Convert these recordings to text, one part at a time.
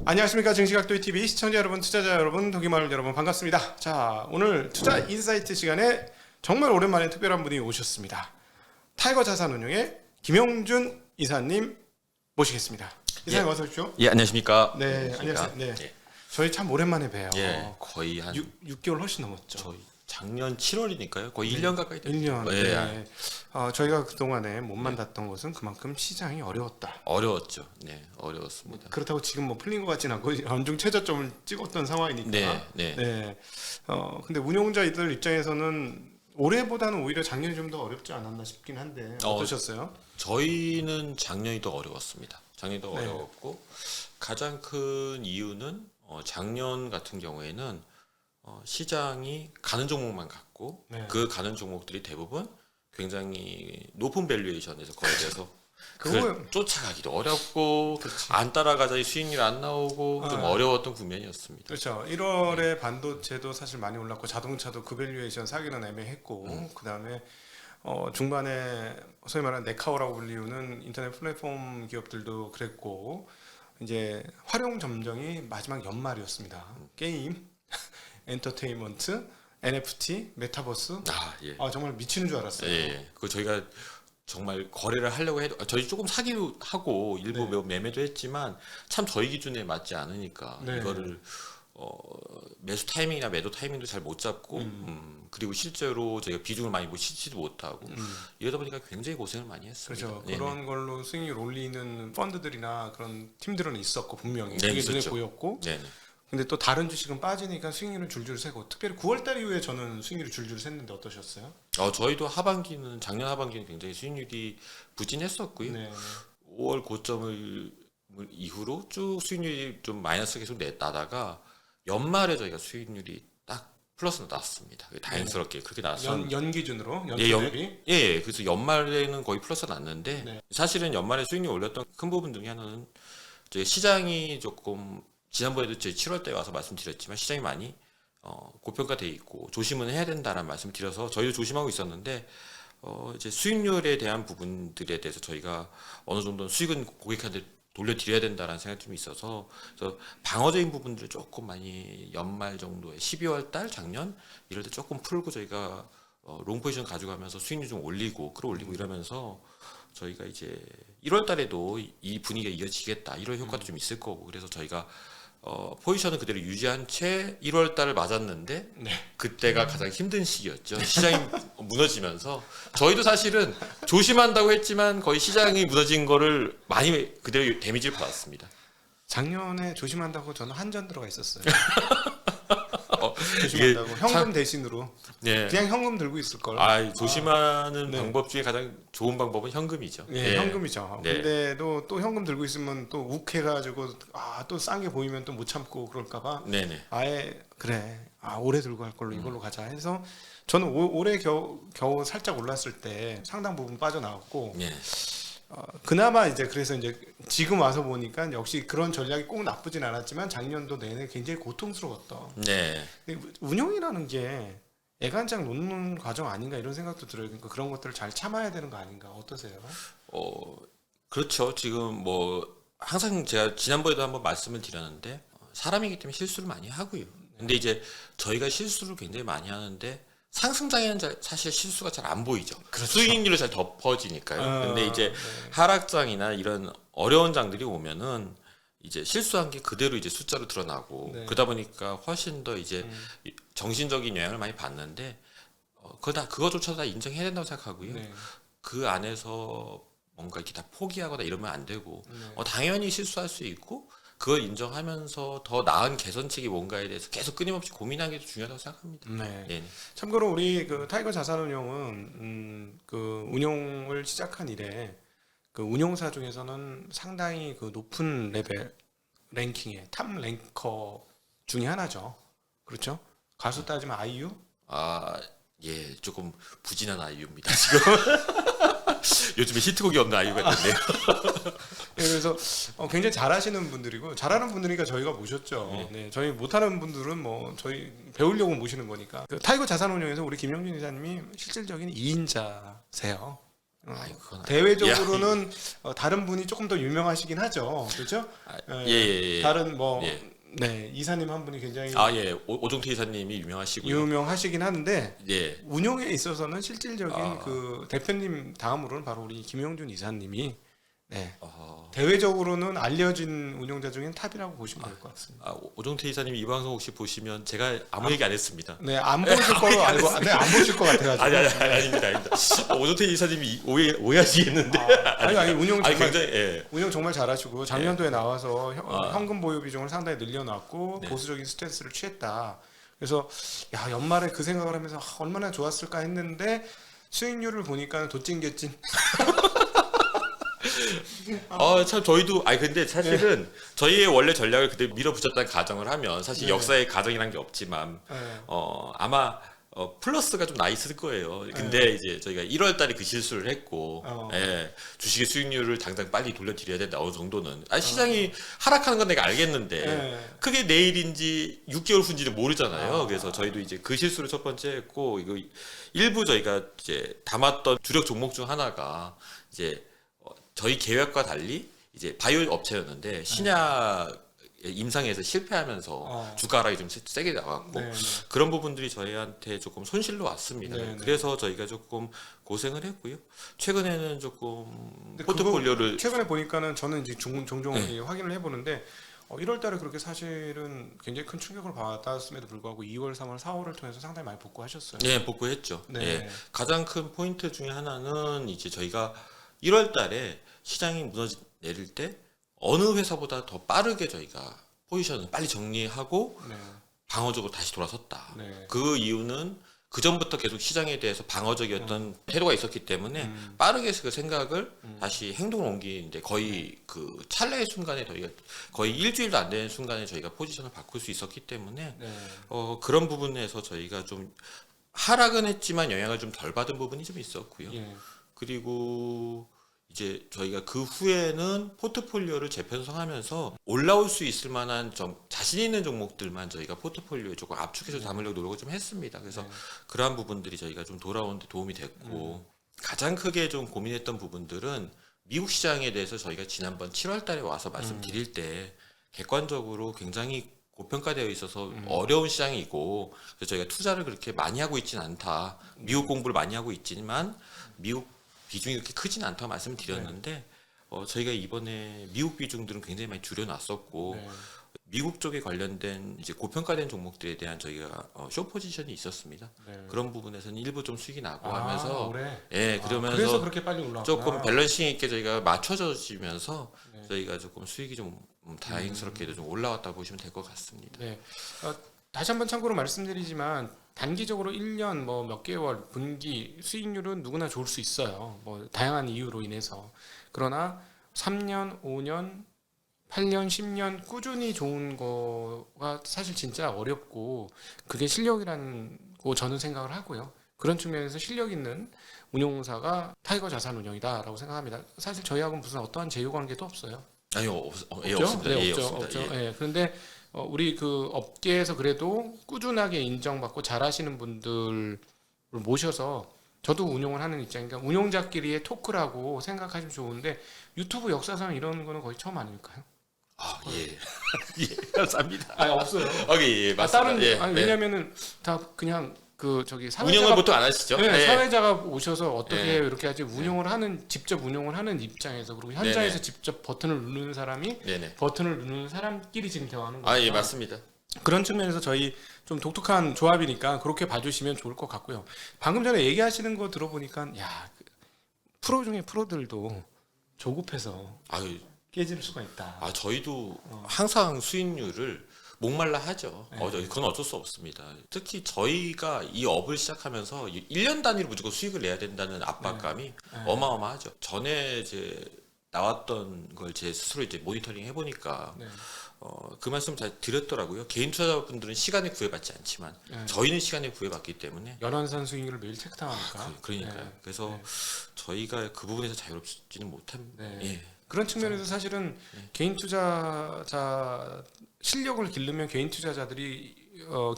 안녕하십니까. 증시각도이TV 시청자 여러분, 투자자 여러분, 독일마을 여러분 반갑습니다. 자, 오늘 투자 인사이트 시간에 정말 오랜만에 특별한 분이 오셨습니다. 타이거 자산운용의 김영준 이사님 모시겠습니다. 이사님 어서 오십시오. 예, 안녕하십니까. 네, 안녕하세요. 네. 예. 저희 참 오랜만에 봬요. 예, 거의 한 6개월 훨씬 넘었죠. 저희 작년 7월이니까요. 거의 1년 가까이 됐죠. 1년. 예. 네. 저희가 그동안에 몸만 닿던 것은 그만큼 시장이 어려웠다. 어려웠죠. 네, 어려웠습니다. 그렇다고 지금 뭐 풀린 것 같진 않고 연중 최저점을 찍었던 상황이니까. 네. 근데 운용자들 입장에서는 올해보다는 오히려 작년이 좀 더 어렵지 않았나 싶긴 한데 어떠셨어요? 저희는 작년이 더 어려웠습니다. 작년이 더 네. 어려웠고 가장 큰 이유는 작년 같은 경우에는 시장이 가는 종목만 갔고 네. 그 가는 종목들이 대부분 굉장히 높은 밸류에이션에서 거래돼서 그거- 그걸 쫓아가기도 어렵고 안 따라가자니 수익률 안 나오고 좀 어려웠던 국면이었습니다. 그렇죠. 1월에 반도체도 사실 많이 올랐고 자동차도 그 밸류에이션 사기는 애매했고 그다음에 중반에 소위 말하는 네카오라고 불리우는 인터넷 플랫폼 기업들도 그랬고 이제 활용 점정이 마지막 연말이었습니다. 게임, 엔터테인먼트, NFT, 메타버스. 예. 정말 미치는 줄 알았어요. 예. 그 저희가 정말 거래를 하려고 해도 저희 조금 사기도 하고 일부 네. 매매도 했지만 참 저희 기준에 맞지 않으니까 네. 이거를 매수 타이밍이나 매도 타이밍도 잘 못 잡고 그리고 실제로 저희가 비중을 많이 치지도 못하고 이러다 보니까 굉장히 고생을 많이 했습니다. 그렇죠. 네네. 그런 걸로 수익률 올리는 펀드들이나 그런 팀들은 있었고 분명히 네, 그게 눈에 있었죠. 보였고 네네. 근데 또 다른 주식은 빠지니까 수익률은 줄줄 새고 특별히 9월달 이후에 저는 수익률이 줄줄 샜는데 어떠셨어요? 저희도 작년 하반기는 굉장히 수익률이 부진했었고요. 네. 5월 고점을 이후로 쭉 수익률이 좀 마이너스 계속 나다가 연말에 저희가 수익률이 딱 플러스로 났습니다. 다행스럽게 그렇게 나왔어요. 연 기준으로 연초 예, 대비 예. 그래서 연말에는 거의 플러스 났는데 네. 사실은 연말에 수익률 올렸던 큰 부분 중에 하나는 저희 시장이 조금 지난번에도 저희 7월 때 와서 말씀드렸지만 시장이 많이 고평가돼 있고 조심은 해야 된다라는 말씀을 드려서 저희도 조심하고 있었는데 이제 수익률에 대한 부분들에 대해서 저희가 어느 정도 수익은 고객한테 돌려드려야 된다라는 생각이 좀 있어서 그래서 방어적인 부분들을 조금 많이 연말 정도에 12월 달 작년 이럴 때 조금 풀고 저희가 롱 포지션 가져가면서 수익률 좀 올리고 끌어올리고 이러면서 저희가 이제 1월 달에도 이 분위기가 이어지겠다 이런 효과도 좀 있을 거고 그래서 저희가 포지션은 그대로 유지한 채 1월 달을 맞았는데 네. 그때가 가장 힘든 시기였죠. 시장이 무너지면서 저희도 사실은 조심한다고 했지만 거의 시장이 무너진 거를 많이 그대로 데미지를 받았습니다. 작년에 조심한다고 저는 한전 들어가 있었어요. 이게 조심한다고 현금 대신으로 네. 그냥 현금 들고 있을 걸. 조심하는 네. 방법 중에 가장 좋은 방법은 현금이죠. 예, 현금이죠. 네. 근데도 또 현금 들고 있으면 또 욱해가지고 또 싼 게 보이면 또 못 참고 그럴까봐 네네. 아예 그래 오래 들고 갈 걸로 이걸로 가자 해서 저는 올해 겨우 살짝 올랐을 때 상당 부분 빠져나왔고 네. 그나마 이제 그래서 이제 지금 와서 보니까 역시 그런 전략이 꼭 나쁘진 않았지만 작년도 내내 굉장히 고통스러웠던. 네. 근데 운영이라는 게 애간장 놓는 과정 아닌가 이런 생각도 들어요. 그러니까 그런 것들을 잘 참아야 되는 거 아닌가 어떠세요? 그렇죠. 지금 뭐 항상 제가 지난번에도 한번 말씀을 드렸는데 사람이기 때문에 실수를 많이 하고요. 근데 이제 저희가 실수를 굉장히 많이 하는데 상승장에는 사실 실수가 잘 안 보이죠. 그렇죠. 수익률이 잘 덮어지니까요. 근데 이제 하락장이나 이런 어려운 장들이 오면은 이제 실수한 게 그대로 이제 숫자로 드러나고 네. 그러다 보니까 훨씬 더 이제 정신적인 영향을 많이 받는데 그거조차도 다 인정해야 된다고 생각하고요. 네. 그 안에서 뭔가 이렇게 다 포기하거나 이러면 안 되고 네. 당연히 실수할 수 있고 그걸 인정하면서 더 나은 개선책이 뭔가에 대해서 계속 끊임없이 고민하는 게 중요하다고 생각합니다. 네. 네. 참고로 우리 그 타이거 자산운용은 그 운용을 시작한 이래 그 운용사 중에서는 상당히 그 높은 레벨 랭킹의 탑 랭커 중에 하나죠. 그렇죠? 가수 따지면 아이유? 예, 조금 부진한 아이유입니다. 지금 요즘에 히트곡이 없는 아이유가 있는데요. 그래서 굉장히 잘하시는 분들이고 잘하는 분들이니까 저희가 모셨죠. 네, 저희 못하는 분들은 뭐 저희 배우려고 모시는 거니까. 그 타이거 자산운용에서 우리 김영준 이사님이 실질적인 2인자세요. 그건 대외적으로는 다른 분이 조금 더 유명하시긴 하죠, 그렇죠? 예. 다른 뭐 예. 네, 이사님 한 분이 굉장히 예. 오종태 이사님이 유명하시고요. 유명하시긴 한데 예. 운용에 있어서는 실질적인 그 대표님 다음으로는 바로 우리 김용준 이사님이 네. 대외적으로는 알려진 운용자 중엔 탑이라고 보시면 될 것 같습니다. 오종태 이사님이 이 방송 혹시 보시면 제가 아무 얘기 안 했습니다. 네, 안 보실 거로 알고, 네, 안 보실 것 같아가지고. 아닙니다. 오종태 이사님이 오해하시겠는데. 아니 운용 정말 굉장히 운용 정말 잘하시고 작년도에 나와서 현금 보유 비중을 상당히 늘려놨고 네. 보수적인 스탠스를 취했다. 그래서 야 연말에 그 생각을 하면서 얼마나 좋았을까 했는데 수익률을 보니까 도찐개찐. 참 저희도 근데 사실은 저희의 원래 전략을 그때 밀어붙였다는 가정을 하면 사실 역사에 가정이란 게 없지만 아마 플러스가 좀 나 있을 거예요. 근데 이제 저희가 1월 달에 그 실수를 했고 주식의 수익률을 당장 빨리 돌려드려야 된다 어느 정도는 시장이 하락하는 건 내가 알겠는데 그게 내일인지 6개월 후인지는 모르잖아요. 그래서 저희도 이제 그 실수를 첫 번째 했고 이거 일부 저희가 이제 담았던 주력 종목 중 하나가 이제 저희 계획과 달리 이제 바이오 업체였는데 신약 임상에서 실패하면서 주가 하락이 좀 세게 나왔고 그런 부분들이 저희한테 조금 손실로 왔습니다. 그래서 저희가 조금 고생을 했고요. 최근에는 조금 포트폴리오를 최근에 보니까는 저는 이제 종종 확인을 해보는데 1월달에 그렇게 사실은 굉장히 큰 충격을 받았음에도 불구하고 2월, 3월, 4월을 통해서 상당히 많이 복구하셨어요. 네, 복구했죠. 네. 가장 큰 포인트 중에 하나는 이제 저희가 1월달에 시장이 내릴 때 어느 회사보다 더 빠르게 저희가 포지션을 빨리 정리하고 방어적으로 다시 돌아섰다. 그 이유는 그 전부터 계속 시장에 대해서 방어적이었던 태도가 있었기 때문에 빠르게 그 생각을 다시 행동을 옮기는데 거의 그 찰나의 순간에 저희가 거의 일주일도 안 되는 순간에 저희가 포지션을 바꿀 수 있었기 때문에 그런 부분에서 저희가 좀 하락은 했지만 영향을 좀 덜 받은 부분이 좀 있었고요. 그리고 이제 저희가 그 후에는 포트폴리오를 재편성하면서 올라올 수 있을 만한 좀 자신 있는 종목들만 저희가 포트폴리오에 조금 압축해서 담으려고 노력을 좀 했습니다. 그래서 그러한 부분들이 저희가 좀 돌아오는데 도움이 됐고 가장 크게 좀 고민했던 부분들은 미국 시장에 대해서 저희가 지난번 7월 달에 와서 말씀드릴 때 객관적으로 굉장히 고평가되어 있어서 어려운 시장이고 그래서 저희가 투자를 그렇게 많이 하고 있지는 않다. 미국 공부를 많이 하고 있지만 미국 비중이 그렇게 크진 않다고 말씀을 드렸는데 저희가 이번에 미국 비중들은 굉장히 많이 줄여놨었고 미국 쪽에 관련된 이제 고평가된 종목들에 대한 저희가 쇼 포지션이 있었습니다. 그런 부분에서는 일부 좀 수익이 나고 하면서 그러면서 그래서 그렇게 빨리 올라왔구나. 조금 밸런싱 있게 저희가 맞춰지면서 저희가 조금 수익이 좀 다행스럽게도 좀 올라왔다고 보시면 될 것 같습니다. 다시 한번 참고로 말씀드리지만 단기적으로 1년 뭐 몇 개월 분기 수익률은 누구나 좋을 수 있어요. 뭐 다양한 이유로 인해서. 그러나 3년, 5년, 8년, 10년 꾸준히 좋은 거가 사실 진짜 어렵고 그게 실력이라는 거 저는 생각을 하고요. 그런 측면에서 실력 있는 운용사가 타이거 자산운용이다라고 생각합니다. 사실 저희하고는 무슨 어떠한 제휴 관계도 없어요. 없습니다. 없죠. 그런데 우리 그 업계에서 그래도 꾸준하게 인정받고 잘하시는 분들을 모셔서 저도 운용을 하는 입장이니까 운용자끼리의 토크라고 생각하시면 좋은데 유튜브 역사상 이런 거는 거의 처음 아닐까요? 감사합니다. 없어요. 맞습니다. 다른 왜냐면은 다 그냥 그 저기 운영을 보통 안 하시죠? 사회자가 오셔서 어떻게 이렇게 하지 운용을 하는 직접 운용을 하는 입장에서 그리고 현장에서 직접 버튼을 누르는 사람이 버튼을 누르는 사람끼리 지금 대화하는 거예요. 맞습니다. 그런 측면에서 저희 좀 독특한 조합이니까 그렇게 봐주시면 좋을 것 같고요. 방금 전에 얘기하시는 거 들어보니까 프로 중에 프로들도 조급해서 깨질 수가 있다. 저희도 항상 수익률을 목말라 하죠. 그건 어쩔 수 없습니다. 특히 저희가 이 업을 시작하면서 1년 단위로 무조건 수익을 내야 된다는 압박감이 어마어마하죠. 전에 이제 나왔던 걸 제 스스로 이제 모니터링 해보니까 그 말씀 잘 드렸더라고요. 개인 투자자분들은 시간에 구애받지 않지만 저희는 시간에 구애받기 때문에 연환산 수익률을 매일 체크당하니까. 그러니까요. 그래서 저희가 그 부분에서 자유롭지는 못합니다. 그런 측면에서 사실은 개인 투자자 실력을 기르면 개인 투자자들이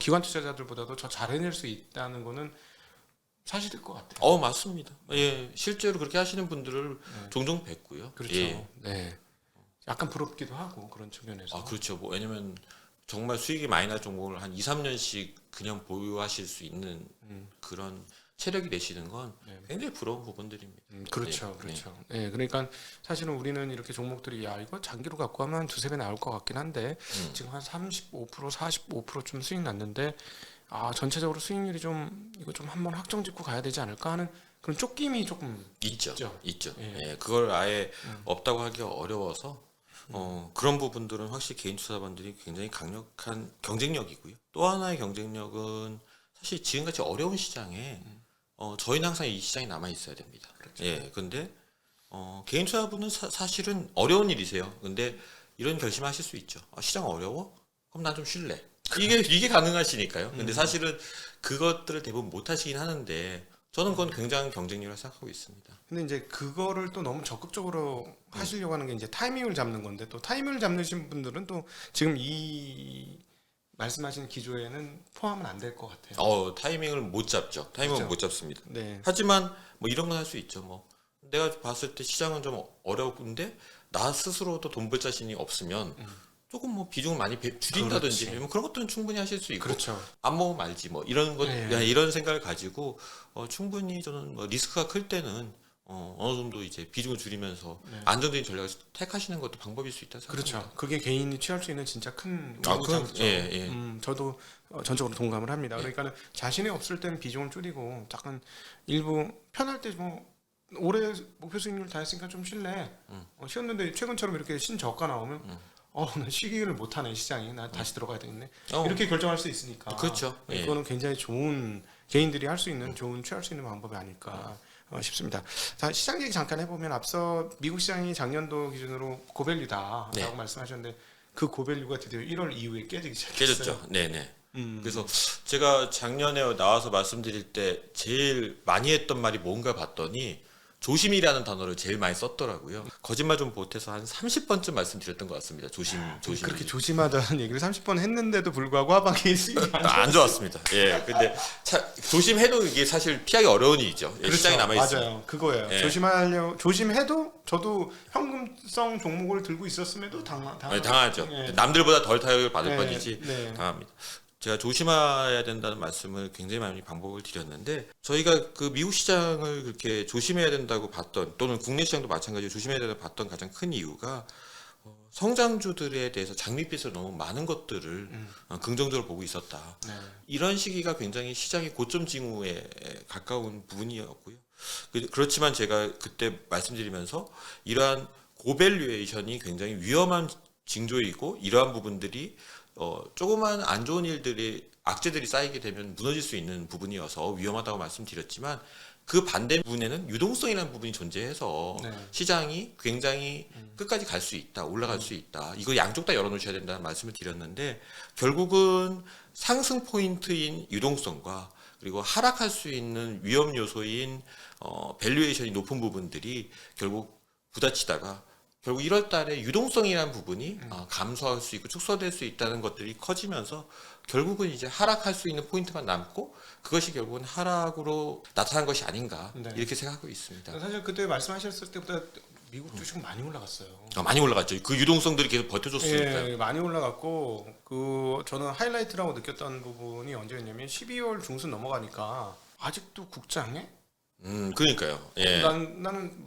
기관 투자자들보다도 더 잘 해낼 수 있다는 거는 사실일 것 같아요. 맞습니다. 예, 실제로 그렇게 하시는 분들을 네. 종종 뵙고요. 그렇죠. 예. 네. 약간 부럽기도 하고 그런 측면에서. 그렇죠. 뭐 왜냐면 정말 수익이 많이 날 종목을 한 2, 3년씩 그냥 보유하실 수 있는 그런 체력이 되시는 건 네. 굉장히 부러운 부분들입니다. 그렇죠, 네. 그렇죠. 네, 그러니까 사실은 우리는 이렇게 종목들이 야 이거 장기로 갖고 하면 두세 배 나올 것 같긴 한데 지금 한 35%, 45%좀 수익 났는데 전체적으로 수익률이 좀 이거 좀 한번 확정짓고 가야 되지 않을까 하는 그런 쫓김이 조금 있죠. 있죠. 있죠. 예. 예, 그걸 아예 없다고 하기가 어려워서 그런 부분들은 확실히 개인 투자자분들이 굉장히 강력한 경쟁력이고요. 또 하나의 경쟁력은 사실 지금같이 어려운 시장에 저희는 항상 이 시장에 남아 있어야 됩니다. 그렇죠. 예, 근데 개인 투자분은 사실은 어려운 일이세요. 근데 이런 결심하실 수 있죠. 시장 어려워? 그럼 난 좀 쉴래. 이게 가능하시니까요. 근데 사실은 그것들을 대부분 못 하시긴 하는데 저는 그건 굉장히 경쟁력을 생각하고 있습니다. 근데 이제 그거를 또 너무 적극적으로 하시려고 하는 게 이제 타이밍을 잡는 건데 또 타이밍을 잡는 분들은 또 지금 이 말씀하신 기조에는 포함은 안 될 것 같아요. 타이밍을 못 잡죠. 타이밍을 그렇죠. 못 잡습니다. 네. 하지만 뭐 이런 건 할 수 있죠. 뭐 내가 봤을 때 시장은 좀 어려운데 나 스스로도 돈 벌 자신이 없으면 조금 뭐 비중을 많이 줄인다든지 그렇지. 뭐 그런 것들은 충분히 하실 수 있고 그렇죠. 안 먹으면 말지 뭐 이런 것 네. 이런 생각을 가지고 충분히 저는 뭐 리스크가 클 때는 어느 정도 이제 비중을 줄이면서 네. 안정적인 전략을 택하시는 것도 방법일 수 있다 생각합니다. 그렇죠. 그게 개인이 취할 수 있는 진짜 큰 그건 장점. 예. 저도 전적으로 동감을 합니다. 그러니까는 자신이 없을 때는 비중을 줄이고 약간 일부 편할 때 뭐 올해 목표 수익률 다 했으니까 좀 쉴래. 쉬었는데 최근처럼 이렇게 신저가 나오면 나 쉬기를 못하네 시장이. 나 다시 들어가야 되겠네. 이렇게 결정할 수 있으니까. 그렇죠. 예. 그거는 굉장히 좋은 개인들이 할 수 있는 좋은 취할 수 있는 방법이 아닐까 싶습니다. 자, 시장 얘기 잠깐 해보면 앞서 미국 시장이 작년도 기준으로 고밸류다라고 네. 말씀하셨는데 그 고밸류가 드디어 1월 이후에 깨지기 시작했어요. 깨졌죠. 네네. 그래서 제가 작년에 나와서 말씀드릴 때 제일 많이 했던 말이 뭔가 봤더니 조심이라는 단어를 제일 많이 썼더라고요. 거짓말 좀 보태서 한 30번쯤 말씀드렸던 것 같습니다. 조심. 그렇게 조심하다는 얘기를 30번 했는데도 불구하고 하반기에 수익이 안 좋았습니다. 예. 근데 조심해도 이게 사실 피하기 어려운 일이죠. 예, 시장에 남아 있어요. 맞아요. 그거예요. 예. 조심해도 저도 현금성 종목을 들고 있었음에도 당하죠. 예. 남들보다 덜 타격을 받을 네, 뿐이지 네. 당합니다. 제가 조심해야 된다는 말씀을 굉장히 많이 방법을 드렸는데 저희가 그 미국 시장을 그렇게 조심해야 된다고 봤던 또는 국내 시장도 마찬가지로 조심해야 된다고 봤던 가장 큰 이유가 성장주들에 대해서 장밋빛으로 너무 많은 것들을 긍정적으로 보고 있었다. 네. 이런 시기가 굉장히 시장의 고점 징후에 가까운 부분이었고요. 그렇지만 제가 그때 말씀드리면서 이러한 고밸류에이션이 굉장히 위험한 징조이고 이러한 부분들이 조그만 안 좋은 일들이 악재들이 쌓이게 되면 무너질 수 있는 부분이어서 위험하다고 말씀드렸지만 그 반대 부분에는 유동성이라는 부분이 존재해서 네. 시장이 굉장히 끝까지 갈 수 있다, 올라갈 수 있다. 이거 양쪽 다 열어놓으셔야 된다는 말씀을 드렸는데 결국은 상승 포인트인 유동성과 그리고 하락할 수 있는 위험 요소인 밸류에이션이 높은 부분들이 결국 부딪히다가 결국 1월 달에 유동성이라는 부분이 감소할 수 있고 축소될 수 있다는 것들이 커지면서 결국은 이제 하락할 수 있는 포인트만 남고 그것이 결국은 하락으로 나타난 것이 아닌가 네. 이렇게 생각하고 있습니다. 사실 그때 말씀하셨을 때보다 미국 주식 많이 올라갔어요. 많이 올라갔죠. 그 유동성들이 계속 버텨줬으니까요. 예, 많이 올라갔고 저는 하이라이트라고 느꼈던 부분이 언제였냐면 12월 중순 넘어가니까 아직도 국장에 그러니까요. 예. 나는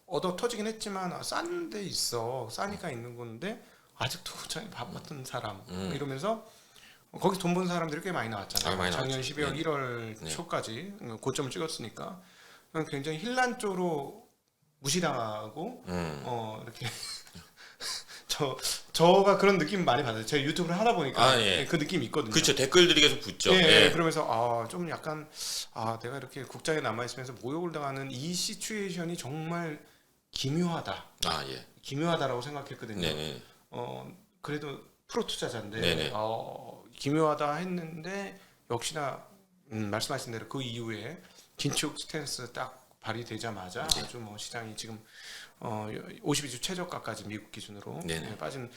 얻어 터지긴 했지만 싼 데 있어. 싸니까 있는 건데 아직도 국장에 밥 같은 사람 이러면서 거기 돈 버는 사람들이 꽤 많이 나왔잖아요. 많이 작년 나왔죠. 12월 네. 1월 네. 초까지 고점을 찍었으니까 굉장히 힐난조로 무시당하고 이렇게 저가 그런 느낌 많이 받아요. 제가 유튜브를 하다 보니까 예. 그 느낌이 있거든요. 그렇죠. 댓글들이 계속 붙죠. 예, 예. 그러면서 좀 약간 내가 이렇게 국장에 남아 있으면서 모욕을 당하는 이 시츄에이션이 정말 기묘하다. 예. 기묘하다라고 생각했거든요. 네네. 그래도 프로 투자자인데 네네. 기묘하다 했는데 역시나 말씀하신 대로 그 이후에 긴축 스탠스 딱 발휘되자마자 네. 아주 뭐 시장이 지금 52주 최저가까지 미국 기준으로 네네. 빠진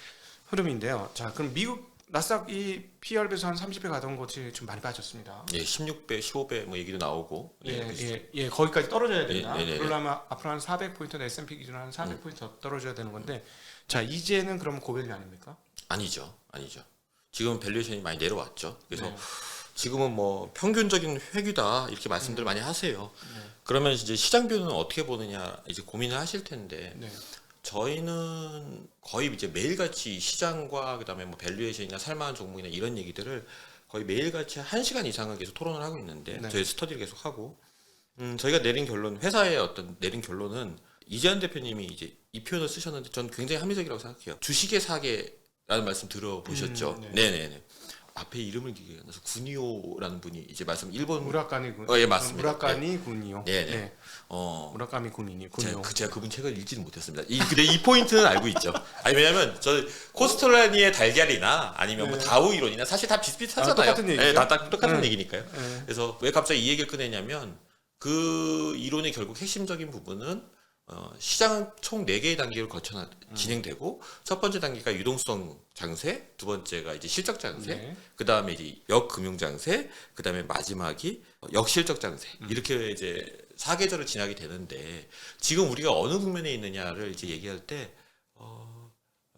흐름인데요. 자, 그럼 미국 나스닥 이 PER 배수 한 30배 가던 것이 좀 많이 빠졌습니다. 예, 16배, 15배 뭐 얘기도 나오고. 예, 거기까지 떨어져야 된다. 네, 네, 네. 그러려면 앞으로 한 400포인트, S&P 기준으로 한 400포인트 더 떨어져야 되는 건데, 자 이제는 그럼 고밸류 아닙니까? 아니죠. 지금 밸류에이션이 많이 내려왔죠. 그래서 네. 지금은 뭐 평균적인 회귀다 이렇게 말씀들 많이 하세요. 네. 그러면 이제 시장뷰는 어떻게 보느냐 이제 고민을 하실 텐데 네. 저희는 거의 이제 매일같이 시장과 그다음에 뭐 밸류에이션이나 살만한 종목이나 이런 얘기들을 거의 매일같이 1시간 이상을 계속 토론을 하고 있는데 네. 저희 스터디를 계속 하고 저희가 내린 결론 회사의 어떤 내린 결론은 이재현 대표님이 이제 이 표현을 쓰셨는데 전 굉장히 합리적이라고 생각해요. 주식의 사계라는 말씀 들어보셨죠? 네. 네네네. 앞에 이름을 기억이 안 나서 구니오라는 분이 이제 말씀 일본 무라카미 군. 예 맞습니다. 무라카미 군이요. 네네. 네. 무라카미 군이요. 제가 그분 책을 읽지는 못했습니다. 근데 이 포인트는 알고 있죠. 아니 왜냐면 저 코스트라니의 달걀이나 아니면 뭐 네. 다우 이론이나 사실 다 비슷비슷하잖아요. 똑같은 얘기죠? 네, 다 똑같은 네. 얘기니까요. 네. 그래서 왜 갑자기 이 얘기를 꺼내냐면 그 이론의 결국 핵심적인 부분은 시장은 총 4개의 단계를 거쳐 진행되고 첫 번째 단계가 유동성 장세, 두 번째가 이제 실적 장세, 네. 그 다음에 이제 역금융 장세, 그 다음에 마지막이 역실적 장세 이렇게 이제 4계절을 지나게 되는데 지금 우리가 어느 국면에 있느냐를 이제 얘기할 때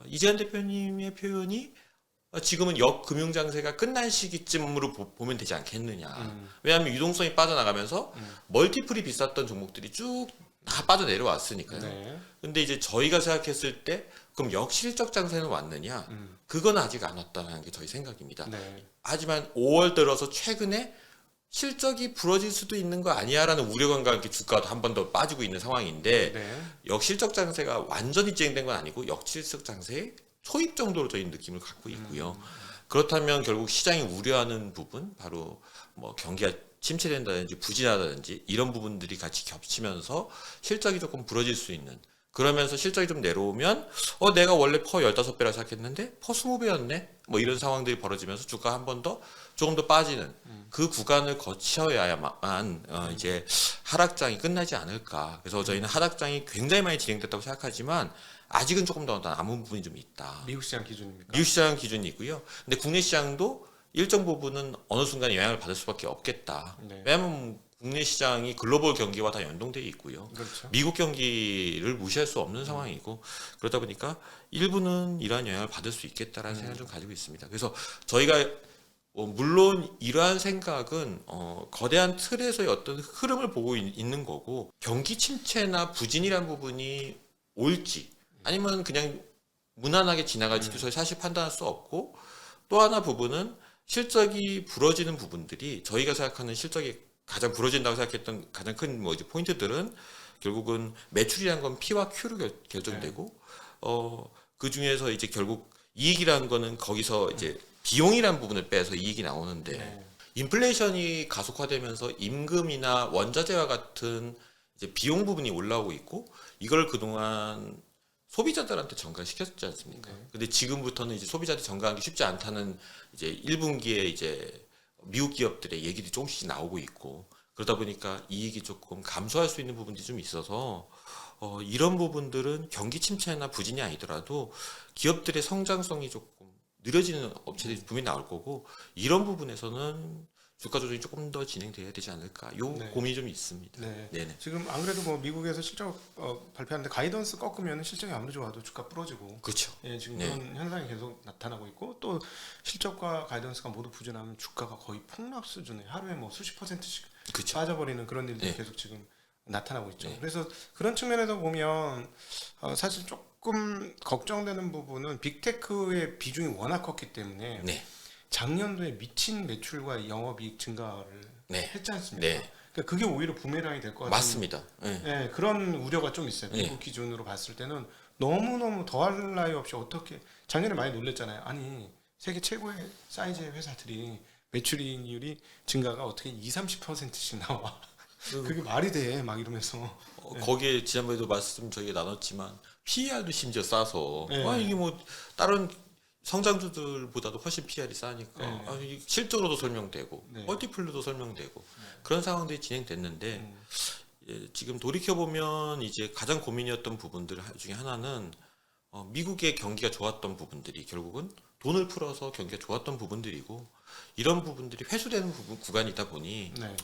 이재현 대표님의 표현이 지금은 역금융 장세가 끝난 시기쯤으로 보면 되지 않겠느냐. 왜냐하면 유동성이 빠져나가면서 멀티플이 비쌌던 종목들이 쭉 다 빠져 내려왔으니까요. 네. 근데 이제 저희가 생각했을 때 그럼 역실적 장세는 왔느냐? 그건 아직 안 왔다는 게 저희 생각입니다. 네. 하지만 5월 들어서 최근에 실적이 부러질 수도 있는 거 아니야라는 우려감과 함께 주가도 한 번 더 빠지고 있는 상황인데 네. 역실적 장세가 완전히 진행된 건 아니고 역실적 장세의 초입 정도로 저희 느낌을 갖고 있고요. 그렇다면 결국 시장이 우려하는 부분 바로 뭐 경기가 침체된다든지 부진하다든지 이런 부분들이 같이 겹치면서 실적이 조금 부러질 수 있는 그러면서 실적이 좀 내려오면 내가 원래 퍼 15배라 생각했는데 퍼 20배였네 뭐 이런 상황들이 벌어지면서 주가 한 번 더 조금 더 빠지는 그 구간을 거쳐야만 이제 하락장이 끝나지 않을까. 그래서 저희는 하락장이 굉장히 많이 진행됐다고 생각하지만 아직은 조금 더 남은 부분이 좀 있다. 미국 시장 기준입니까? 미국 시장 기준이 있고요. 근데 국내 시장도 일정 부분은 어느 순간 영향을 받을 수밖에 없겠다. 네. 왜냐하면 국내 시장이 글로벌 경기와 다 연동되어 있고요. 그렇죠. 미국 경기를 무시할 수 없는 상황이고 그러다 보니까 일부는 이러한 영향을 받을 수 있겠다라는 생각을 좀 가지고 있습니다. 그래서 저희가 물론 이러한 생각은 거대한 틀에서의 어떤 흐름을 보고 있는 거고 경기 침체나 부진이란 부분이 올지 아니면 그냥 무난하게 지나갈지도 저희 사실 판단할 수 없고 또 하나 부분은 실적이 부러지는 부분들이 저희가 생각하는 실적이 가장 부러진다고 생각했던 가장 큰 뭐 이제 포인트들은 결국은 매출이란 건 P와 Q로 결정되고 그 중에서 이제 결국 이익이라는 거는 거기서 이제 비용이라는 부분을 빼서 이익이 나오는데 네. 인플레이션이 가속화되면서 임금이나 원자재와 같은 이제 비용 부분이 올라오고 있고 이걸 그동안 소비자들한테 전가시켰지 않습니까? 네. 근데 지금부터는 이제 소비자들 전가하기 쉽지 않다는 이제 1분기에 이제 미국 기업들의 얘기도 조금씩 나오고 있고 그러다 보니까 이익이 조금 감소할 수 있는 부분들이 좀 있어서 이런 부분들은 경기 침체나 부진이 아니더라도 기업들의 성장성이 조금 느려지는 업체들이 분명히 나올 거고 이런 부분에서는 주가 조정이 조금 더 진행돼야 되지 않을까 요 네. 고민이 좀 있습니다. 네. 네네. 지금 안 그래도 뭐 미국에서 실적 발표하는데 가이던스 꺾으면 실적이 아무리 좋아도 주가 부러지고 그렇죠. 예, 지금 네. 그런 현상이 계속 나타나고 있고 또 실적과 가이던스가 모두 부진하면 주가가 거의 폭락 수준에 하루에 뭐 수십 %씩 그렇죠. 빠져버리는 그런 일들이 네. 계속 지금 나타나고 있죠. 네. 그래서 그런 측면에서 보면 사실 조금 걱정되는 부분은 빅테크의 비중이 워낙 컸기 때문에 네. 작년도에 미친 매출과 영업이익 증가를 네. 했지 않습니까? 네. 그러니까 그게 오히려 부메랑이 될 것 같은 맞습니다. 네. 예, 그런 우려가 좀 있어요. 네. 미국 기준으로 봤을 때는 너무너무 더할 나위 없이 어떻게 작년에 많이 놀랬잖아요. 아니 세계 최고의 사이즈의 회사들이 매출이익률이 증가가 어떻게 20-30%씩 나와. 그게 말이 돼. 막 이러면서. 거기에 지난번에도 말씀 저희가 나눴지만 PER도 심지어 싸서 네. 이게 뭐 다른 성장주들보다도 훨씬 PER이 싸니까 네. 이게 실적으로도 설명되고 네. 멀티플로도 설명되고 그런 상황들이 진행됐는데 지금 돌이켜 보면 이제 가장 고민이었던 부분들 중에 하나는 미국의 경기가 좋았던 부분들이 결국은 돈을 풀어서 경기가 좋았던 부분들이고 이런 부분들이 회수되는 구간이다 보니 네.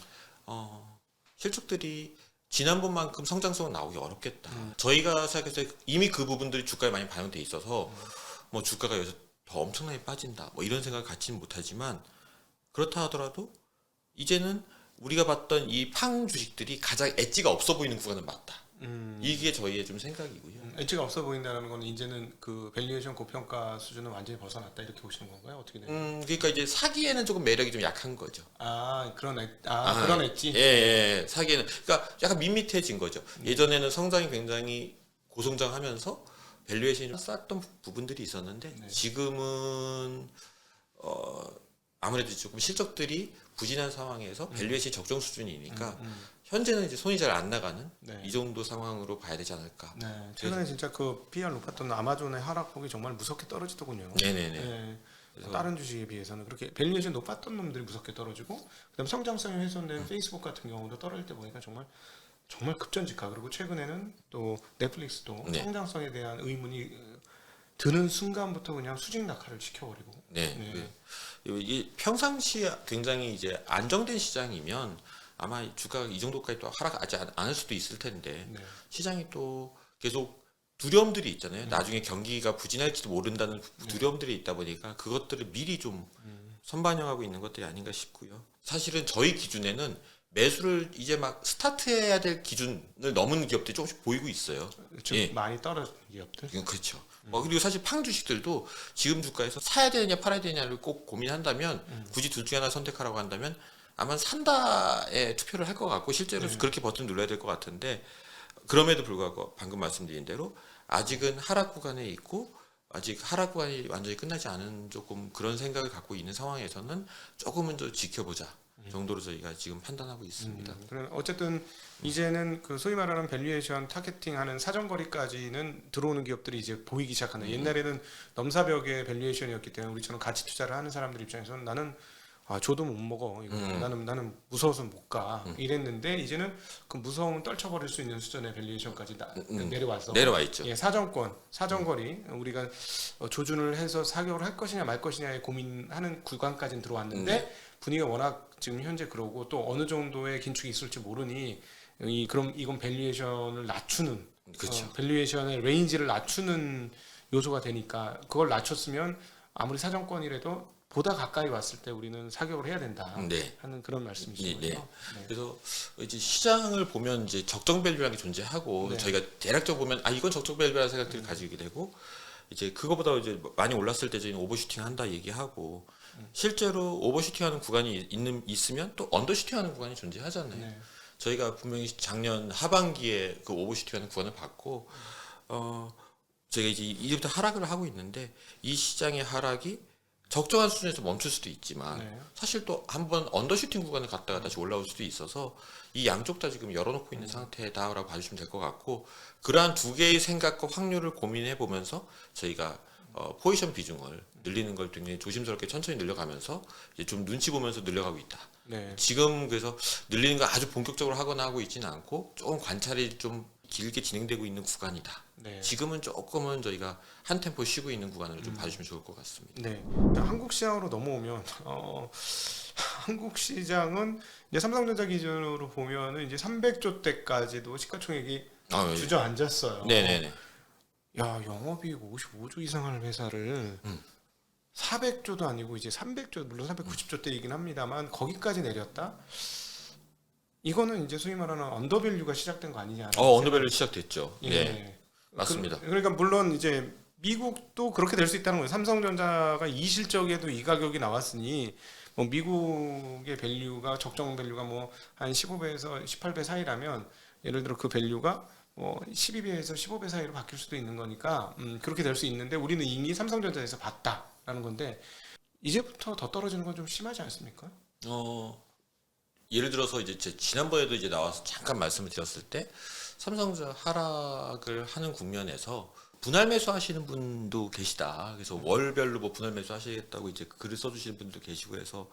실적들이 지난번만큼 성장성은 나오기 어렵겠다. 저희가 생각해서 이미 그 부분들이 주가에 많이 반영돼 있어서 뭐 주가가 여기서 더 엄청나게 빠진다. 뭐 이런 생각을 갖지는 못하지만 그렇다 하더라도 이제는 우리가 봤던 이 팡 주식들이 가장 엣지가 없어 보이는 구간은 맞다. 이게 저희의 좀 생각이고요. 엣지가 없어 보인다는 거는 이제는 그 밸류에이션 고평가 수준은 완전히 벗어났다 이렇게 보시는 건가요? 어떻게 돼요? 그러니까 이제 사기에는 조금 매력이 좀 약한 거죠. 그런 엣지. 예. 사기에는 그러니까 약간 밋밋해진 거죠. 예전에는 성장이 굉장히 고성장하면서 밸류에이션이 좀 쌌던 부분들이 있었는데 네. 지금은 아무래도 조금 실적들이 부진한 상황에서 밸류에이션이 적정 수준이니까 현재는 이제 손이 잘 안 나가는 네. 이 정도 상황으로 봐야 되지 않을까. 네. 최근에 진짜 그 PR 높았던 아마존의 하락폭이 정말 무섭게 떨어지더군요. 네네네. 네. 그래서 다른 주식에 비해서는 그렇게 밸류에이션 높았던 놈들이 무섭게 떨어지고 그다음 성장성이 훼손된 페이스북 같은 경우도 떨어질 때 보니까 정말 급전직하. 그리고 최근에는 또 넷플릭스도 네. 성장성에 대한 의문이 드는 순간부터 그냥 수직 낙하를 지켜버리고. 네. 네. 이 평상시에 굉장히 이제 안정된 시장이면 아마 주가가 이 정도까지 또 하락하지 않을 수도 있을 텐데 네. 시장이 또 계속 두려움들이 있잖아요. 나중에 경기가 부진할지도 모른다는 두려움들이 있다 보니까 그것들을 미리 좀 선반영하고 있는 것들이 아닌가 싶고요. 사실은 저희 기준에는 매수를 이제 막 스타트해야 될 기준을 넘은 기업들이 조금씩 보이고 있어요. 좀 예. 많이 떨어진 기업들. 이건 그렇죠. 그리고 사실 팡 주식들도 지금 주가에서 사야 되느냐 팔아야 되느냐를 꼭 고민한다면 굳이 둘 중에 하나 선택하라고 한다면 아마 산다에 투표를 할 것 같고 실제로 그렇게 버튼 눌러야 될 것 같은데 그럼에도 불구하고 방금 말씀드린 대로 아직은 하락 구간에 있고 아직 하락 구간이 완전히 끝나지 않은 조금 그런 생각을 갖고 있는 상황에서는 조금은 더 지켜보자 정도로 저희가 지금 판단하고 있습니다. 어쨌든 이제는 그 소위 말하는 밸류에이션 타겟팅하는 사정거리까지는 들어오는 기업들이 이제 보이기 시작한다. 옛날에는 넘사벽의 밸류에이션이었기 때문에 우리처럼 가치 투자를 하는 사람들 입장에서는 나는 줘도 못 먹어. 이거 나는 무서워서 못 가. 이랬는데 이제는 그 무서움은 떨쳐버릴 수 있는 수준의 밸류에이션까지 내려와서 내려와 있죠. 예, 사정거리 우리가 조준을 해서 사격을 할 것이냐 말 것이냐에 고민하는 구간까지는 들어왔는데 분위기가 워낙 지금 현재 그러고 또 어느 정도의 긴축이 있을지 모르니 그럼 이건 밸류에이션을 낮추는 그렇죠. 밸류에이션의 레인지를 낮추는 요소가 되니까 그걸 낮췄으면 아무리 사정권이라도 보다 가까이 왔을 때 우리는 사격을 해야 된다 네. 하는 그런 말씀이시죠. 네. 그래서 이제 시장을 보면 이제 적정 밸류라는 게 존재하고 네. 저희가 대략적으로 보면 이건 적정 밸류라는 생각들을 가지게 되고 이제 그거보다 이제 많이 올랐을 때 저희는 오버슈팅 한다 얘기하고 실제로 오버슈팅하는 구간이 있으면 또 언더슈팅하는 구간이 존재하잖아요. 네. 저희가 분명히 작년 하반기에 그 오버슈팅하는 구간을 봤고 저희가 이제 이제부터 하락을 하고 있는데 이 시장의 하락이 적정한 수준에서 멈출 수도 있지만 네. 사실 또 한번 언더슈팅 구간을 갔다가 다시 올라올 수도 있어서 이 양쪽 다 지금 열어놓고 있는 상태다라고 봐주시면 될 것 같고 그러한 두 개의 생각과 확률을 고민해 보면서 저희가 포지션 비중을 늘리는 걸 굉장히 조심스럽게 천천히 늘려가면서 이제 좀 눈치 보면서 늘려가고 있다. 네. 지금 그래서 늘리는 걸 아주 본격적으로 하거나 하고 있지는 않고 조금 관찰이 좀 길게 진행되고 있는 구간이다. 네. 지금은 조금은 저희가 한 템포 쉬고 있는 구간으로 좀 봐주시면 좋을 것 같습니다. 네. 한국 시장으로 넘어오면 한국 시장은 이제 삼성전자 기준으로 보면은 이제 300조 대까지도 시가총액이 예. 주저앉았어요. 네네네. 야, 영업이익 55조 이상 하는 회사를 400조도 아니고 이제 300조, 물론 390조 대이긴 합니다만 거기까지 내렸다? 이거는 이제 소위 말하는 언더밸류가 시작된 거 아니냐? 언더밸류 시작됐죠. 예. 네. 맞습니다. 그러니까 물론 이제 미국도 그렇게 될 수 있다는 거예요. 삼성전자가 이 실적에도 이 가격이 나왔으니 뭐 미국의 밸류가 적정 밸류가 뭐 한 15배에서 18배 사이라면 예를 들어 그 밸류가 뭐 12배에서 15배 사이로 바뀔 수도 있는 거니까 그렇게 될 수 있는데 우리는 이미 삼성전자에서 봤다라는 건데 이제부터 더 떨어지는 건 좀 심하지 않습니까? 예를 들어서 이제 지난번에도 이제 나와서 잠깐 말씀을 드렸을 때 삼성전자 하락을 하는 국면에서 분할 매수 하시는 분도 계시다. 그래서 월별로 뭐 분할 매수 하시겠다고 이제 글을 써주시는 분도 계시고 해서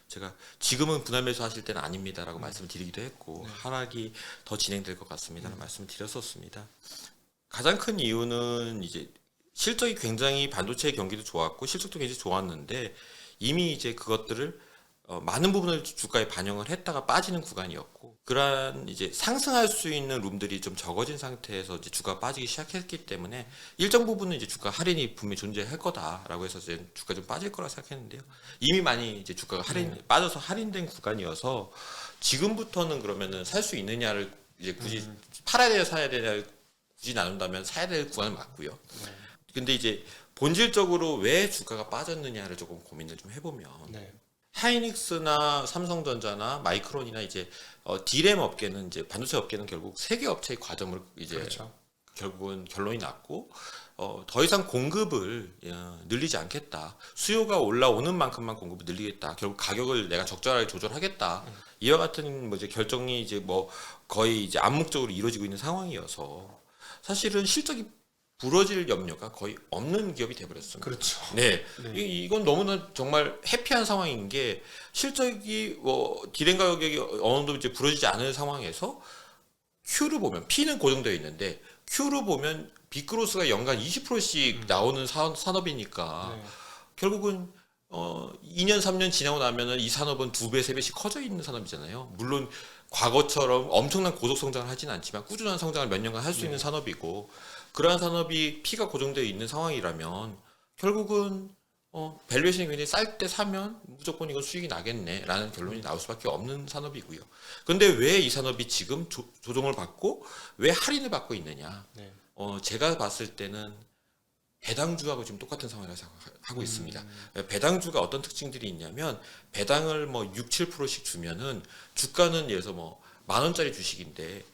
제가 지금은 분할 매수 하실 때는 아닙니다라고 말씀을 드리기도 했고 하락이 더 진행될 것 같습니다라는 말씀을 드렸었습니다. 가장 큰 이유는 이제 실적이 굉장히 반도체 경기도 좋았고 실적도 굉장히 좋았는데 이미 이제 그것들을 많은 부분을 주가에 반영을 했다가 빠지는 구간이었고 그러한 이제 상승할 수 있는 룸들이 좀 적어진 상태에서 이제 주가가 빠지기 시작했기 때문에 일정 부분은 이제 주가 할인이 분명히 존재할 거다라고 해서 이제 주가 좀 빠질 거라 생각했는데요. 이미 많이 이제 주가가 빠져서 할인된 구간이어서 지금부터는 그러면은 살 수 있느냐를 이제 굳이 팔아야 되냐 사야 되냐를 굳이 나눈다면 사야 될 구간은 맞고요. 근데 이제 본질적으로 왜 주가가 빠졌느냐를 조금 고민을 좀 해보면 네. 하이닉스나 삼성전자나 마이크론이나 이제 D램 업계는 이제 반도체 업계는 결국 세 개 업체의 과점을 이제 그렇죠. 결국은 결론이 났고 더 이상 공급을 늘리지 않겠다. 수요가 올라오는 만큼만 공급을 늘리겠다. 결국 가격을 내가 적절하게 조절하겠다. 이와 같은 뭐 이제 결정이 이제 뭐 거의 이제 암묵적으로 이루어지고 있는 상황이어서 사실은 실적이 부러질 염려가 거의 없는 기업이 돼버렸습니다. 그렇죠. 네, 네. 이건 너무나 정말 해피한 상황인 게 실적이 디램 가격이 어느 정도 이제 부러지지 않은 상황에서 Q를 보면 P는 고정되어 있는데 Q를 보면 빅그로스가 연간 20%씩 나오는 산업이니까 네. 결국은 2년 3년 지나고 나면은 이 산업은 2배 3배씩 커져 있는 산업이잖아요. 물론 과거처럼 엄청난 고속 성장을 하지는 않지만 꾸준한 성장을 몇 년간 할 수 있는 산업이고 그러한 산업이 P가 고정되어 있는 상황이라면 결국은 밸류에이션이 굉장히 쌀 때 사면 무조건 이건 수익이 나겠네라는 결론이 나올 수밖에 없는 산업이고요. 그런데 왜 이 산업이 지금 조정을 받고 왜 할인을 받고 있느냐? 네. 제가 봤을 때는 배당주하고 지금 똑같은 상황이라고 생각하고 있습니다. 배당주가 어떤 특징들이 있냐면 배당을 뭐 6, 7%씩 주면은 주가는 예를 들어서 뭐 10,000원짜리 주식인데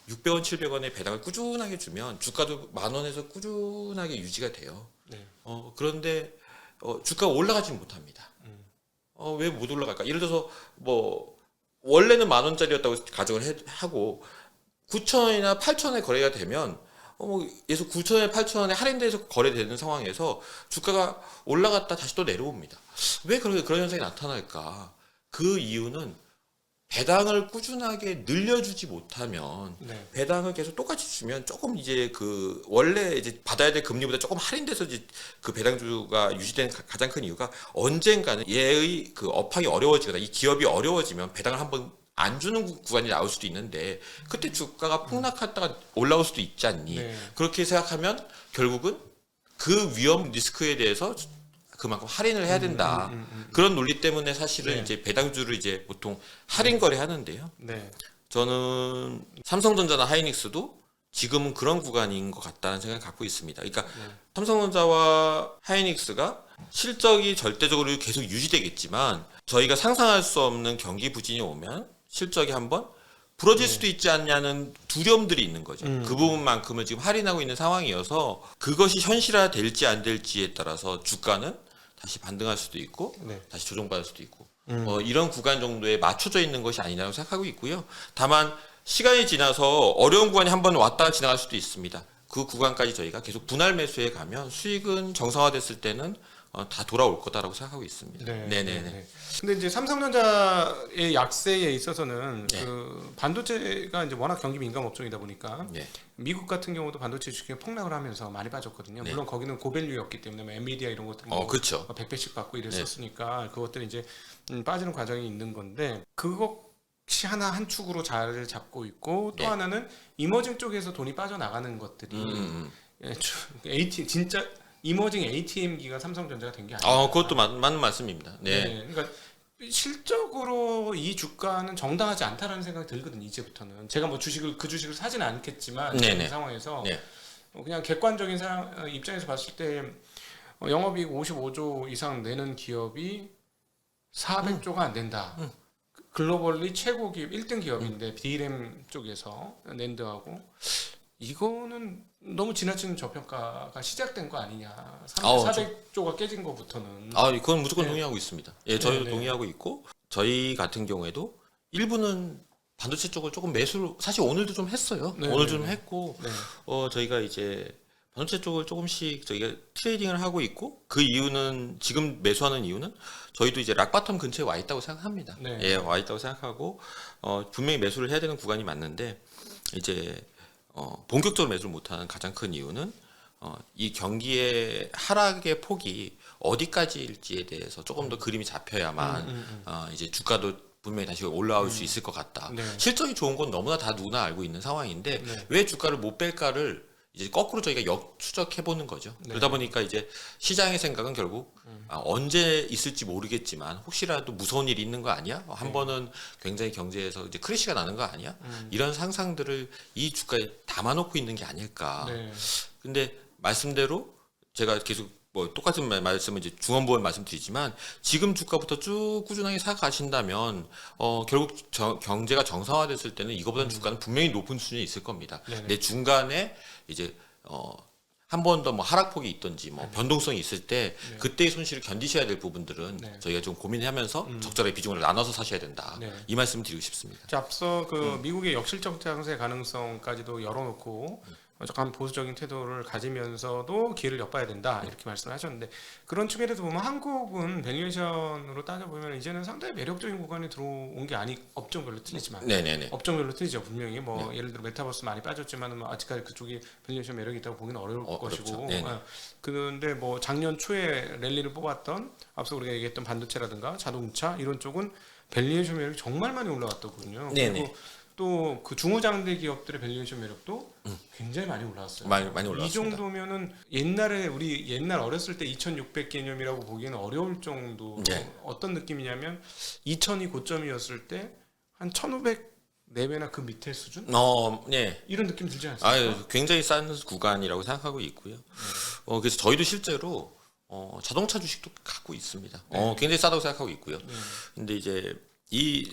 600원, 700원의 배당을 꾸준하게 주면 주가도 10,000원에서 꾸준하게 유지가 돼요. 네. 그런데 주가가 올라가지는 못합니다. 왜 못 올라갈까? 예를 들어서 뭐 원래는 10,000원짜리였다고 가정을 하고 9,000원이나 8,000원에 거래가 되면 예서 9,000원에 8,000원에 할인돼서 거래되는 상황에서 주가가 올라갔다 다시 또 내려옵니다. 왜 그런 현상이 나타날까? 그 이유는 배당을 꾸준하게 늘려주지 못하면 네. 배당을 계속 똑같이 주면 조금 이제 그 원래 이제 받아야 될 금리보다 조금 할인돼서 이제 그 배당주가 유지된 가장 큰 이유가 언젠가는 얘의 그 업황이 어려워지거나 이 기업이 어려워지면 배당을 한번 안 주는 구간이 나올 수도 있는데 그때 주가가 폭락했다가 올라올 수도 있지 않니? 네. 그렇게 생각하면 결국은 그 위험 리스크에 대해서 그만큼 할인을 해야 된다. 그런 논리 때문에 사실은 네. 이제 배당주를 이제 보통 할인 거래 하는데요. 네. 저는 삼성전자나 하이닉스도 지금은 그런 구간인 것 같다는 생각을 갖고 있습니다. 그러니까 삼성전자와 하이닉스가 실적이 절대적으로 계속 유지되겠지만 저희가 상상할 수 없는 경기 부진이 오면 실적이 한번 부러질 수도 있지 않냐는 두려움들이 있는 거죠. 그 부분만큼은 지금 할인하고 있는 상황이어서 그것이 현실화 될지 안 될지에 따라서 주가는 다시 반등할 수도 있고 네. 다시 조정받을 수도 있고 이런 구간 정도에 맞춰져 있는 것이 아니라고 생각하고 있고요. 다만 시간이 지나서 어려운 구간이 한번 왔다가 지나갈 수도 있습니다. 그 구간까지 저희가 계속 분할 매수해 가면 수익은 정상화됐을 때는 다 돌아올 거다라고 생각하고 있습니다. 네네네. 근데 이제 삼성전자의 약세에 있어서는 네. 그 반도체가 이제 워낙 경기 민감 업종이다 보니까 네. 미국 같은 경우도 반도체 주식이 폭락을 하면서 많이 빠졌거든요. 네. 물론 거기는 고밸류였기 때문에 뭐 엔비디아 이런 것들 그렇죠. 100배씩 받고 이랬었으니까 그것들이 이제 빠지는 과정이 있는 건데 그것이 하나 한 축으로 자리를 잡고 있고 또 네. 하나는 이머징 쪽에서 돈이 빠져나가는 것들이 ATM 진짜 이머징 ATM기가 삼성전자가 된 게 아니에요. 그것도 맞는 말씀입니다. 네. 그러니까 실적으로 이 주가는 정당하지 않다라는 생각이 들거든요. 이제부터는 제가 뭐 그 주식을 사지는 않겠지만 네네. 이 상황에서 네. 그냥 객관적인 입장에서 봤을 때 영업이익 55조 이상 내는 기업이 400조가 안 된다. 글로벌리 최고 기업 1등 기업인데 D램 쪽에서 낸드하고 이거는 너무 지나치는 저평가가 시작된 거 아니냐. 400조가 깨진 거부터는. 그건 무조건 네. 동의하고 있습니다. 예, 저희도 네. 동의하고 있고 저희 같은 경우에도 일부는 반도체 쪽을 조금 매수를 사실 오늘도 좀 했어요. 네, 오늘 네, 좀 네. 했고 네. 저희가 이제 반도체 쪽을 조금씩 저희가 트레이딩을 하고 있고 그 이유는 지금 매수하는 이유는 저희도 이제 락바텀 근처에 와 있다고 생각합니다. 네. 예, 와 있다고 생각하고 분명히 매수를 해야 되는 구간이 맞는데 이제 본격적으로 매수를 못하는 가장 큰 이유는 이 경기의 하락의 폭이 어디까지일지에 대해서 조금 더 그림이 잡혀야만 이제 주가도 분명히 다시 올라올 수 있을 것 같다. 네. 실적이 좋은 건 너무나 다 누구나 알고 있는 상황인데 네. 왜 주가를 못 뺄까를 이제 거꾸로 저희가 역추적해 보는 거죠. 네. 그러다 보니까 이제 시장의 생각은 결국 언제 있을지 모르겠지만 혹시라도 무서운 일이 있는 거 아니야? 한 번은 굉장히 경제에서 이제 크래시가 나는 거 아니야? 이런 상상들을 이 주가에 담아놓고 있는 게 아닐까. 네. 근데 말씀대로 제가 계속 뭐 똑같은 말씀을 이제 중원부원 말씀드리지만 지금 주가부터 쭉 꾸준하게 사가신다면 결국 경제가 정상화됐을 때는 이거보다는 주가는 분명히 높은 수준에 있을 겁니다. 네네. 근데 중간에 이제 한 번 더 뭐 하락폭이 있든지 뭐 변동성이 있을 때 그때의 손실을 견디셔야 될 부분들은 네. 저희가 좀 고민하면서 적절하게 비중을 나눠서 사셔야 된다. 네. 이 말씀 드리고 싶습니다. 자, 앞서 그 미국의 역실적 장세 가능성까지도 열어놓고 약간 보수적인 태도를 가지면서도 기회를 엿봐야 된다 이렇게 말씀을 하셨는데 그런 측면에서 보면 한국은 밸류에이션으로 따져보면 이제는 상당히 매력적인 구간에 들어온 게 업종별로 틀리지만 네네네. 업종별로 틀리죠. 분명히 뭐 예를 들어 메타버스 많이 빠졌지만 뭐 아직까지 그쪽이 밸류에이션 매력이 있다고 보기는 어려울 것이고 어렵죠. 네네. 그런데 뭐 작년 초에 랠리를 뽑았던 앞서 우리가 얘기했던 반도체라든가 자동차 이런 쪽은 밸류에이션 매력이 정말 많이 올라왔더군요. 네네. 그리고 또 그 중소장대 기업들의 밸류에이션 매력도 굉장히 많이 올라왔어요. 많이 이 올라왔습니다. 정도면은 우리 옛날 어렸을 때 2600 개념이라고 보기에는 어려울 정도. 네. 어떤 느낌이냐면 2000이 고점이었을 때 한 1500 4배나 그 밑에 수준? 네. 이런 느낌 들지 않습니까? 굉장히 싼 구간이라고 생각하고 있고요. 그래서 저희도 실제로 자동차 주식도 갖고 있습니다. 굉장히 싸다고 생각하고 있고요. 근데 이제 이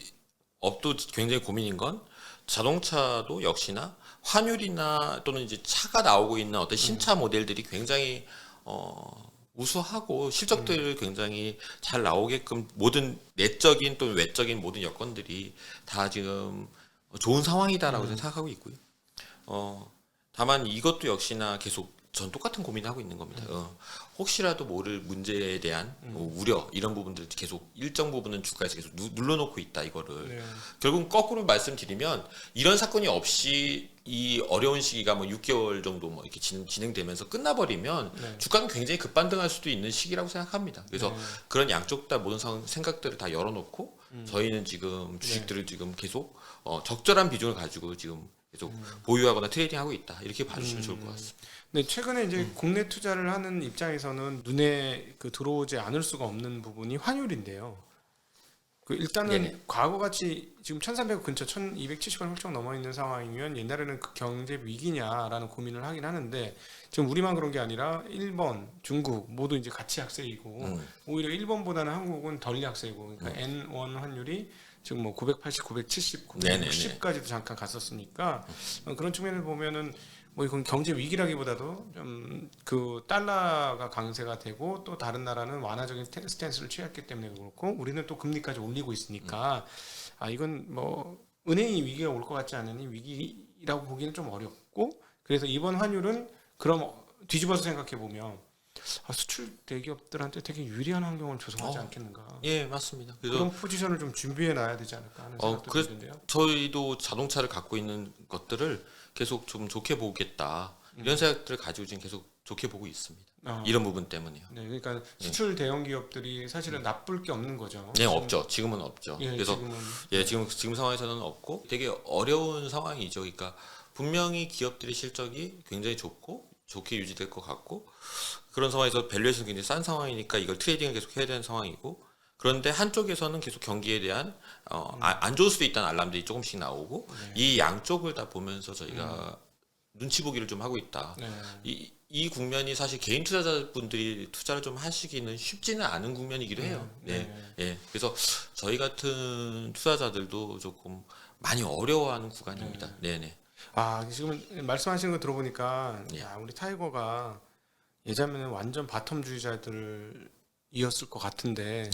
업도 굉장히 고민인 건 자동차도 역시나 환율이나 또는 이제 차가 나오고 있는 어떤 신차 모델들이 굉장히 우수하고 실적들을 굉장히 잘 나오게끔 모든 내적인 또는 외적인 모든 여건들이 다 지금 좋은 상황이다라고 생각하고 있고요. 다만 이것도 역시나 계속 전 똑같은 고민을 하고 있는 겁니다. 혹시라도 모를 문제에 대한 우려 이런 부분들 계속 일정 부분은 주가에서 계속 눌러놓고 있다 이거를. 네. 결국 거꾸로 말씀드리면 이런 사건이 없이 이 어려운 시기가 뭐 6개월 정도 뭐 이렇게 진행되면서 끝나버리면 네. 주가는 굉장히 급반등할 수도 있는 시기라고 생각합니다. 그래서 네. 그런 양쪽 다 모든 생각들을 다 열어놓고 저희는 지금 주식들을 지금 계속 적절한 비중을 가지고 지금 계속 보유하거나 트레이딩하고 있다 이렇게 봐주시면 좋을 것 같습니다. 네, 최근에 이제 국내 투자를 하는 입장에서는 눈에 들어오지 않을 수가 없는 부분이 환율인데요. 일단은 네네. 과거같이 지금 1,300원 근처 1,270원 훌쩍 넘어 있는 상황이면 옛날에는 그 경제 위기냐라는 고민을 하긴 하는데 지금 우리만 그런 게 아니라 일본, 중국 모두 이제 같이 약세이고 오히려 일본보다는 한국은 덜 약세이고 그러니까 N1 환율이 지금 뭐 980, 970, 960까지도 잠깐 갔었으니까 그런 측면을 보면은 뭐 이건 경제 위기라기보다도 좀 그 달러가 강세가 되고 또 다른 나라는 완화적인 스탠스를 취했기 때문에 그렇고 우리는 또 금리까지 올리고 있으니까 이건 뭐 은행이 위기가 올 것 같지 않으니 위기라고 보기는 좀 어렵고 그래서 이번 환율은 그럼 뒤집어서 생각해 보면 수출 대기업들한테 되게 유리한 환경을 조성하지 않겠는가. 예, 맞습니다. 그래서 그런 포지션을 좀 준비해 놔야 되지 않을까 하는 생각도 드는데요. 저희도 자동차를 갖고 있는 것들을 계속 좀 좋게 보겠다 이런 생각들을 가지고 지금 계속 좋게 보고 있습니다. 이런 부분 때문에요. 네, 그러니까 수출 대형 기업들이 사실은 나쁠 게 없는 거죠. 네, 없죠. 지금은 없죠. 예, 그래서 지금은 지금 상황에서는 없고 되게 어려운 상황이죠. 그러니까 분명히 기업들의 실적이 굉장히 좋게 유지될 것 같고 그런 상황에서 밸류에이션이 굉장히 싼 상황이니까 이걸 트레이딩을 계속 해야 되는 상황이고 그런데 한쪽에서는 계속 경기에 대한 안 좋을 수도 있다는 알람들이 조금씩 나오고 이 양쪽을 다 보면서 저희가 눈치 보기를 좀 하고 있다. 네. 이 국면이 사실 개인 투자자분들이 투자를 좀 하시기는 쉽지는 않은 국면이기도 해요. 예. 그래서 저희 같은 투자자들도 조금 많이 어려워하는 구간입니다. 네네. 지금 말씀하시는 거 들어보니까 우리 타이거가 예전에는 완전 바텀주의자들이었을 것 같은데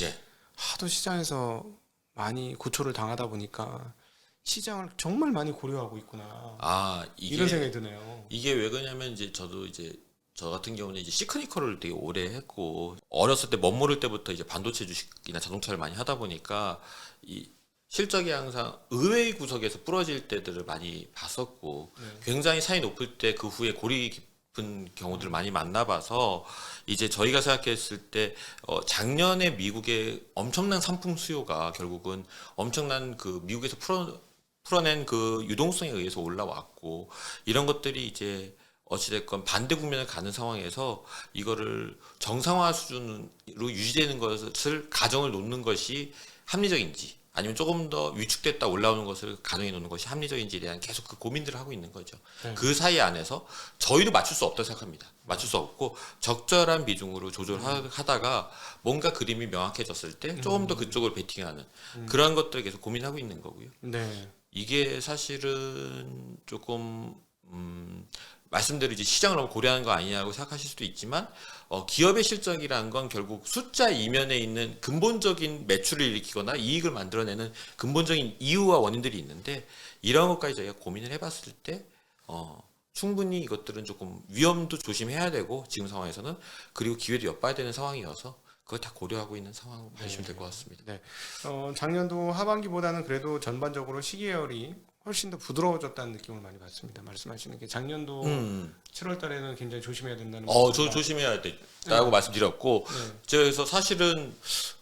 하도 시장에서 많이 고초를 당하다 보니까 시장을 정말 많이 고려하고 있구나. 이런 생각이 드네요. 이게 왜 그러냐면 이제 저도 이제 저 같은 경우는 이제 시크니컬을 되게 오래 했고 어렸을 때 멋모를 때부터 이제 반도체 주식이나 자동차를 많이 하다 보니까 이 실적이 항상 의외의 구석에서 부러질 때들을 많이 봤었고 굉장히 사이 높을 때 그 후에 경우들을 많이 만나봐서 이제 저희가 생각했을 때 작년에 미국의 엄청난 상품 수요가 결국은 엄청난 그 미국에서 풀어낸 그 유동성에 의해서 올라왔고 이런 것들이 이제 어찌됐건 반대 국면을 가는 상황에서 이거를 정상화 수준으로 유지되는 것을 가정을 놓는 것이 합리적인지 아니면 조금 더 위축됐다 올라오는 것을 가정해 놓는 것이 합리적인지에 대한 계속 그 고민들을 하고 있는 거죠. 네. 그 사이 안에서 저희도 맞출 수 없다고 생각합니다. 맞출 수 없고 적절한 비중으로 조절하다가 뭔가 그림이 명확해졌을 때 조금 더 그쪽을 베팅하는 그런 것들을 계속 고민하고 있는 거고요. 네. 이게 사실은 조금 말씀대로 이제 시장을 너무 고려하는 거 아니냐고 생각하실 수도 있지만 기업의 실적이라는 건 결국 숫자 이면에 있는 근본적인 매출을 일으키거나 이익을 만들어내는 근본적인 이유와 원인들이 있는데 이런 것까지 저희가 고민을 해봤을 때 충분히 이것들은 조금 위험도 조심해야 되고 지금 상황에서는 그리고 기회도 엿봐야 되는 상황이어서 그걸 다 고려하고 있는 상황으로 보시면 될 것 같습니다. 네. 작년도 하반기보다는 그래도 전반적으로 시계열이 훨씬 더 부드러워졌다는 느낌을 많이 받습니다. 말씀하시는 게 작년도 7월 달에는 굉장히 조심해야 된다는 조심해야 된다고 말씀드렸고 제가 그래서 사실은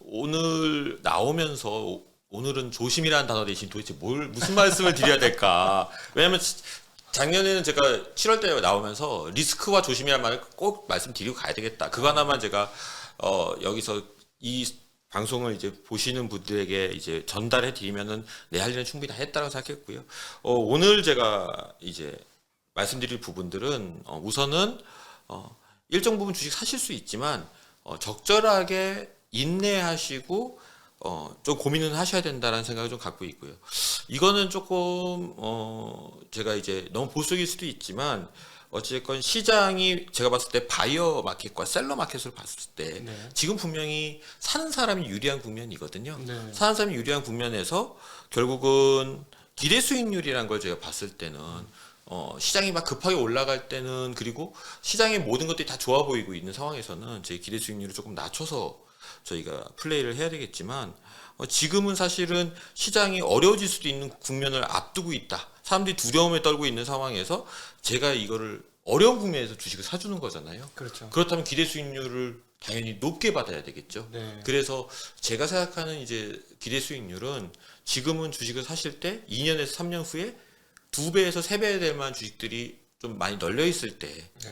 오늘 나오면서 오늘은 조심이라는 단어 대신 도대체 무슨 말씀을 드려야 될까? 왜냐면 작년에는 제가 7월 달에 나오면서 리스크와 조심이라는 말을 꼭 말씀드리고 가야 되겠다. 그거 하나만 제가 여기서 이 방송을 이제 보시는 분들에게 이제 전달해 드리면은 내 할 일은 충분히 다 했다고 생각했고요. 오늘 제가 이제 말씀드릴 부분들은 우선은 일정 부분 주식 사실 수 있지만 적절하게 인내하시고 좀 고민은 하셔야 된다는 생각을 좀 갖고 있고요. 이거는 조금 제가 이제 너무 보수적일 수도 있지만 어쨌건 시장이 제가 봤을 때 바이어 마켓과 셀러 마켓을 봤을 때 지금 분명히 사는 사람이 유리한 국면이거든요. 사는 사람이 유리한 국면에서 결국은 기대 수익률이라는 걸 제가 봤을 때는 시장이 막 급하게 올라갈 때는 그리고 시장의 모든 것들이 다 좋아 보이고 있는 상황에서는 제 기대 수익률을 조금 낮춰서 저희가 플레이를 해야 되겠지만 지금은 사실은 시장이 어려워질 수도 있는 국면을 앞두고 있다. 사람들이 두려움에 떨고 있는 상황에서 제가 이거를 어려운 국면에서 주식을 사주는 거잖아요. 그렇죠. 그렇다면 기대 수익률을 당연히 높게 받아야 되겠죠. 네. 그래서 제가 생각하는 이제 기대 수익률은 지금은 주식을 사실 때 2년에서 3년 후에 2배에서 3배 될 만한 주식들이 좀 많이 널려 있을 때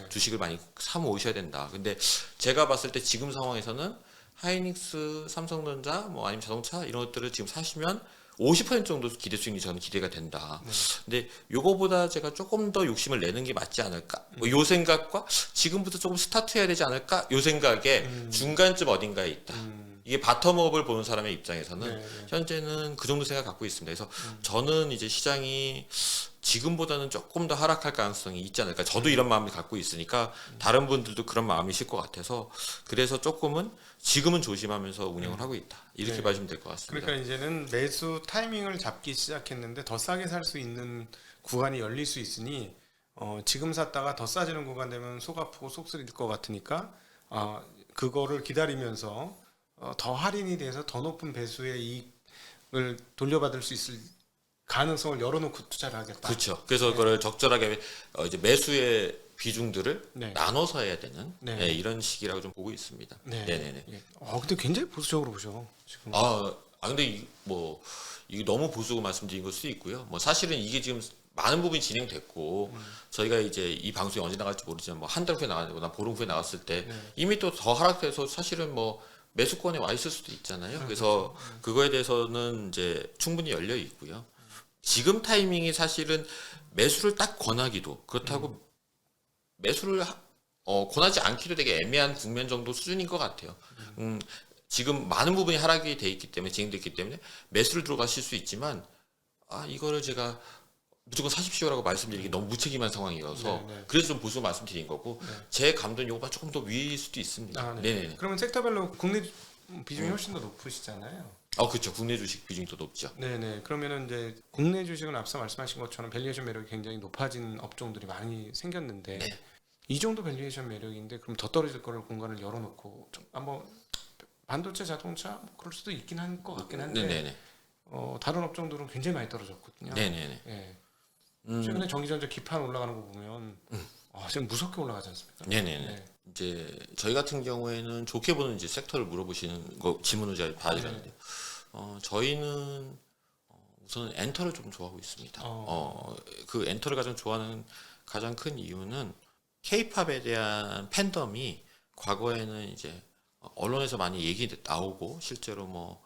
주식을 많이 사 모으셔야 된다. 근데 제가 봤을 때 지금 상황에서는 하이닉스, 삼성전자, 뭐 아니면 자동차 이런 것들을 지금 사시면 50% 정도 기대 수익률이 저는 기대가 된다. 근데 요거보다 제가 조금 더 욕심을 내는 게 맞지 않을까? 뭐 요 생각과 지금부터 조금 스타트해야 되지 않을까? 요 생각에 중간쯤 어딘가에 있다. 이게 바텀업을 보는 사람의 입장에서는 현재는 그 정도 생각 갖고 있습니다. 그래서 저는 이제 시장이 지금보다는 조금 더 하락할 가능성이 있지 않을까. 저도 이런 마음을 갖고 있으니까 다른 분들도 그런 마음이실 것 같아서 그래서 조금은 지금은 조심하면서 운영을 하고 있다. 이렇게 봐주면 될 것 같습니다. 그러니까 이제는 매수 타이밍을 잡기 시작했는데 더 싸게 살 수 있는 구간이 열릴 수 있으니 지금 샀다가 더 싸지는 구간 되면 속 아프고 속 쓰릴 것 같으니까 그거를 기다리면서 더 할인이 돼서 더 높은 배수의 이익을 돌려받을 수 있을 가능성을 열어놓고 투자를 하겠다. 그렇죠. 그래서 그걸 적절하게 이제 매수의 비중들을 네. 나눠서 해야 되는 네. 이런 식이라고 좀 보고 있습니다. 네네네. 예. 근데 굉장히 보수적으로 보셔 지금. 근데 이게 너무 보수고 말씀드린 걸 수도 있고요. 뭐 사실은 이게 지금 많은 부분이 진행됐고 저희가 이제 이 방송이 언제 나갈지 모르지만 뭐 한 달 후에 나가거나 보름 후에 나왔을 때 이미 또 더 하락돼서 사실은 뭐 매수권에 와 있을 수도 있잖아요. 그래서 그거에 대해서는 이제 충분히 열려 있고요. 지금 타이밍이 사실은 매수를 딱 권하기도 그렇다고 매수를 권하지 않기도 되게 애매한 국면 정도 수준인 것 같아요. 지금 많은 부분이 하락이 돼 있기 때문에 진행됐기 때문에 매수를 들어가실 수 있지만 이거를 제가 무조건 사십시오라고 말씀드리기 너무 무책임한 상황이어서 그래서 좀 보수 말씀드린 거고 제 감독은 요거보다 조금 더 위일 수도 있습니다. 네네. 그러면 섹터별로 국내 비중이 훨씬 더 높으시잖아요. 그렇죠. 국내 주식 비중이 더 높죠. 네네. 그러면은 이제 국내 주식은 앞서 말씀하신 것처럼 밸류에이션 매력이 굉장히 높아진 업종들이 많이 생겼는데 이 정도 밸류에이션 매력인데 그럼 더 떨어질 거를 공간을 열어놓고 좀 한번 반도체, 자동차 뭐 그럴 수도 있긴 한 것 같긴 한데 네네네. 다른 업종들은 굉장히 많이 떨어졌거든요. 네네네. 예. 최근에 전기전자 기판 올라가는 거 보면 지금 무섭게 올라가지 않습니까? 네네네. 네. 이제 저희 같은 경우에는 좋게 보는 이제 섹터를 물어보시는 거 질문을 제가 봐야 네. 되는데, 저희는 우선 엔터를 좀 좋아하고 있습니다. 그 엔터를 가장 좋아하는 가장 큰 이유는 K-팝에 대한 팬덤이 과거에는 이제 언론에서 많이 얘기 나오고 실제로 뭐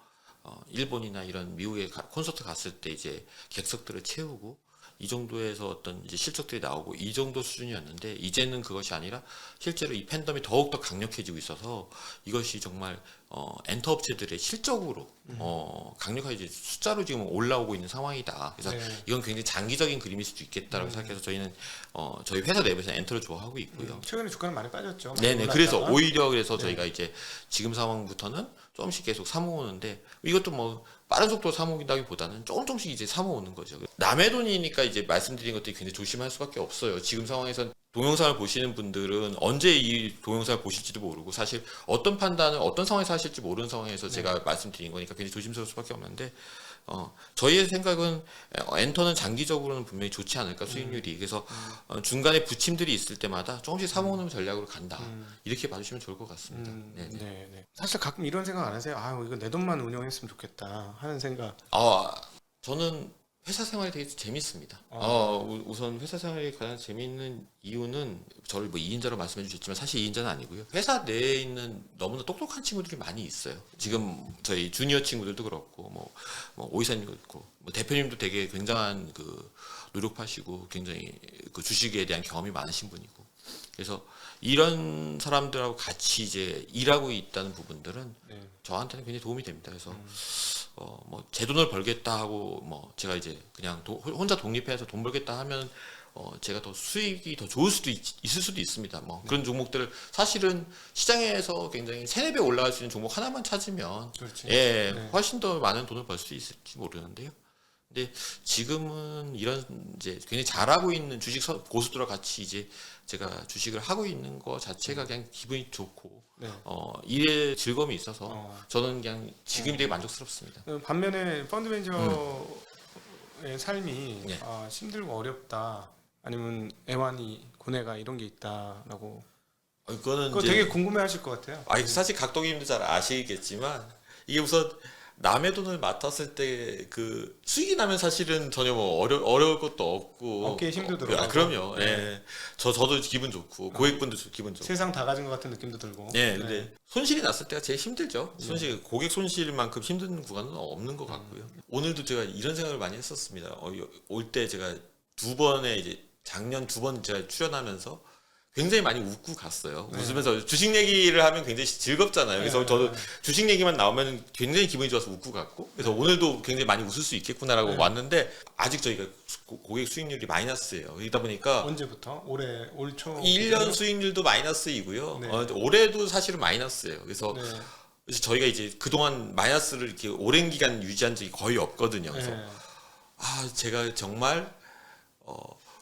일본이나 이런 미국에 콘서트 갔을 때 이제 객석들을 채우고 이 정도에서 어떤 이제 실적들이 나오고 이 정도 수준이었는데, 이제는 그것이 아니라 실제로 이 팬덤이 더욱더 강력해지고 있어서 이것이 정말 엔터 업체들의 실적으로 강력하게 이제 숫자로 지금 올라오고 있는 상황이다. 그래서 네. 이건 굉장히 장기적인 그림일 수도 있겠다라고 생각해서 저희는 저희 회사 내부에서 엔터를 좋아하고 있고요. 최근에 주가는 많이 빠졌죠. 네네. 올랐다가. 그래서 오히려 그래서 네. 저희가 이제 지금 상황부터는 조금씩 계속 사모으는데, 이것도 뭐 빠른 속도로 사모긴다기보다는 조금씩 이제 사모으는 거죠. 남의 돈이니까 이제 말씀드린 것들이 굉장히 조심할 수밖에 없어요. 지금 상황에선 동영상을 보시는 분들은 언제 이 동영상을 보실지도 모르고 사실 어떤 판단을 어떤 상황에서 하실지 모르는 상황에서 제가 말씀드린 거니까 굉장히 조심스러울 수밖에 없는데, 저희의 생각은 엔터는 장기적으로는 분명히 좋지 않을까, 수익률이. 그래서 중간에 부침들이 있을 때마다 조금씩 사모으는 전략으로 간다. 이렇게 봐주시면 좋을 것 같습니다. 네, 네네. 네. 사실 가끔 이런 생각 안 하세요? 이거 내 돈만 운영했으면 좋겠다 하는 생각. 저는 회사 생활이 되게 재밌습니다. 우선 회사 생활이 가장 재밌는 이유는, 저를 뭐 2인자로 말씀해 주셨지만 사실 2인자는 아니고요. 회사 내에 있는 너무나 똑똑한 친구들이 많이 있어요. 지금 저희 주니어 친구들도 그렇고, 뭐 오이사님도 그렇고, 뭐 대표님도 되게 굉장한 그 노력하시고 굉장히 그 주식에 대한 경험이 많으신 분이고, 그래서 이런 사람들하고 같이 이제 일하고 있다는 부분들은 네. 저한테는 굉장히 도움이 됩니다. 그래서 뭐 제 돈을 벌겠다 하고 뭐 제가 이제 그냥 혼자 독립해서 돈 벌겠다 하면 제가 더 수익이 더 좋을 수도 있을 수도 있습니다. 뭐 그런 종목들을 사실은 시장에서 굉장히 3-4배 올라갈 수 있는 종목 하나만 찾으면 그렇지. 예, 네. 훨씬 더 많은 돈을 벌 수 있을지 모르는데요. 근데 지금은 이런 이제 굉장히 잘하고 있는 주식 고수들과 같이 이제 제가 주식을 하고 있는 거 자체가 그냥 기분이 좋고, 네. 일에 즐거움이 있어서 저는 그냥 지금이 되게 만족스럽습니다. 반면에 펀드 매니저의 삶이 네. 힘들고 어렵다, 아니면 애환이 고뇌가 이런 게 있다라고, 그거는 그거 이제 되게 궁금해하실 것 같아요. 사실 각동님도 잘 아시겠지만, 이게 우선 남의 돈을 맡았을 때 그 수익이 나면 사실은 전혀 뭐 어려울 것도 없고, 어깨에 힘도 들어가고. 그럼요. 네. 예. 저도 기분 좋고 고객분도 기분 좋고. 세상 다 가진 것 같은 느낌도 들고. 네, 근데 손실이 났을 때가 제일 힘들죠. 고객 손실만큼 힘든 구간은 없는 것 같고요. 오늘도 제가 이런 생각을 많이 했었습니다. 올 때 제가 2번에 이제 작년 2번 제가 출연하면서 굉장히 많이 웃고 갔어요. 웃으면서 주식 얘기를 하면 굉장히 즐겁잖아요. 그래서 저도 주식 얘기만 나오면 굉장히 기분이 좋아서 웃고 갔고, 그래서 오늘도 굉장히 많이 웃을 수 있겠구나라고 왔는데, 아직 저희가 고객 수익률이 마이너스예요. 그러다 보니까 언제부터? 올 초? 1년 수익률도 마이너스이고요. 네. 올해도 사실은 마이너스예요. 그래서 네. 저희가 이제 그동안 마이너스를 이렇게 오랜 기간 유지한 적이 거의 없거든요. 그래서 네. 제가 정말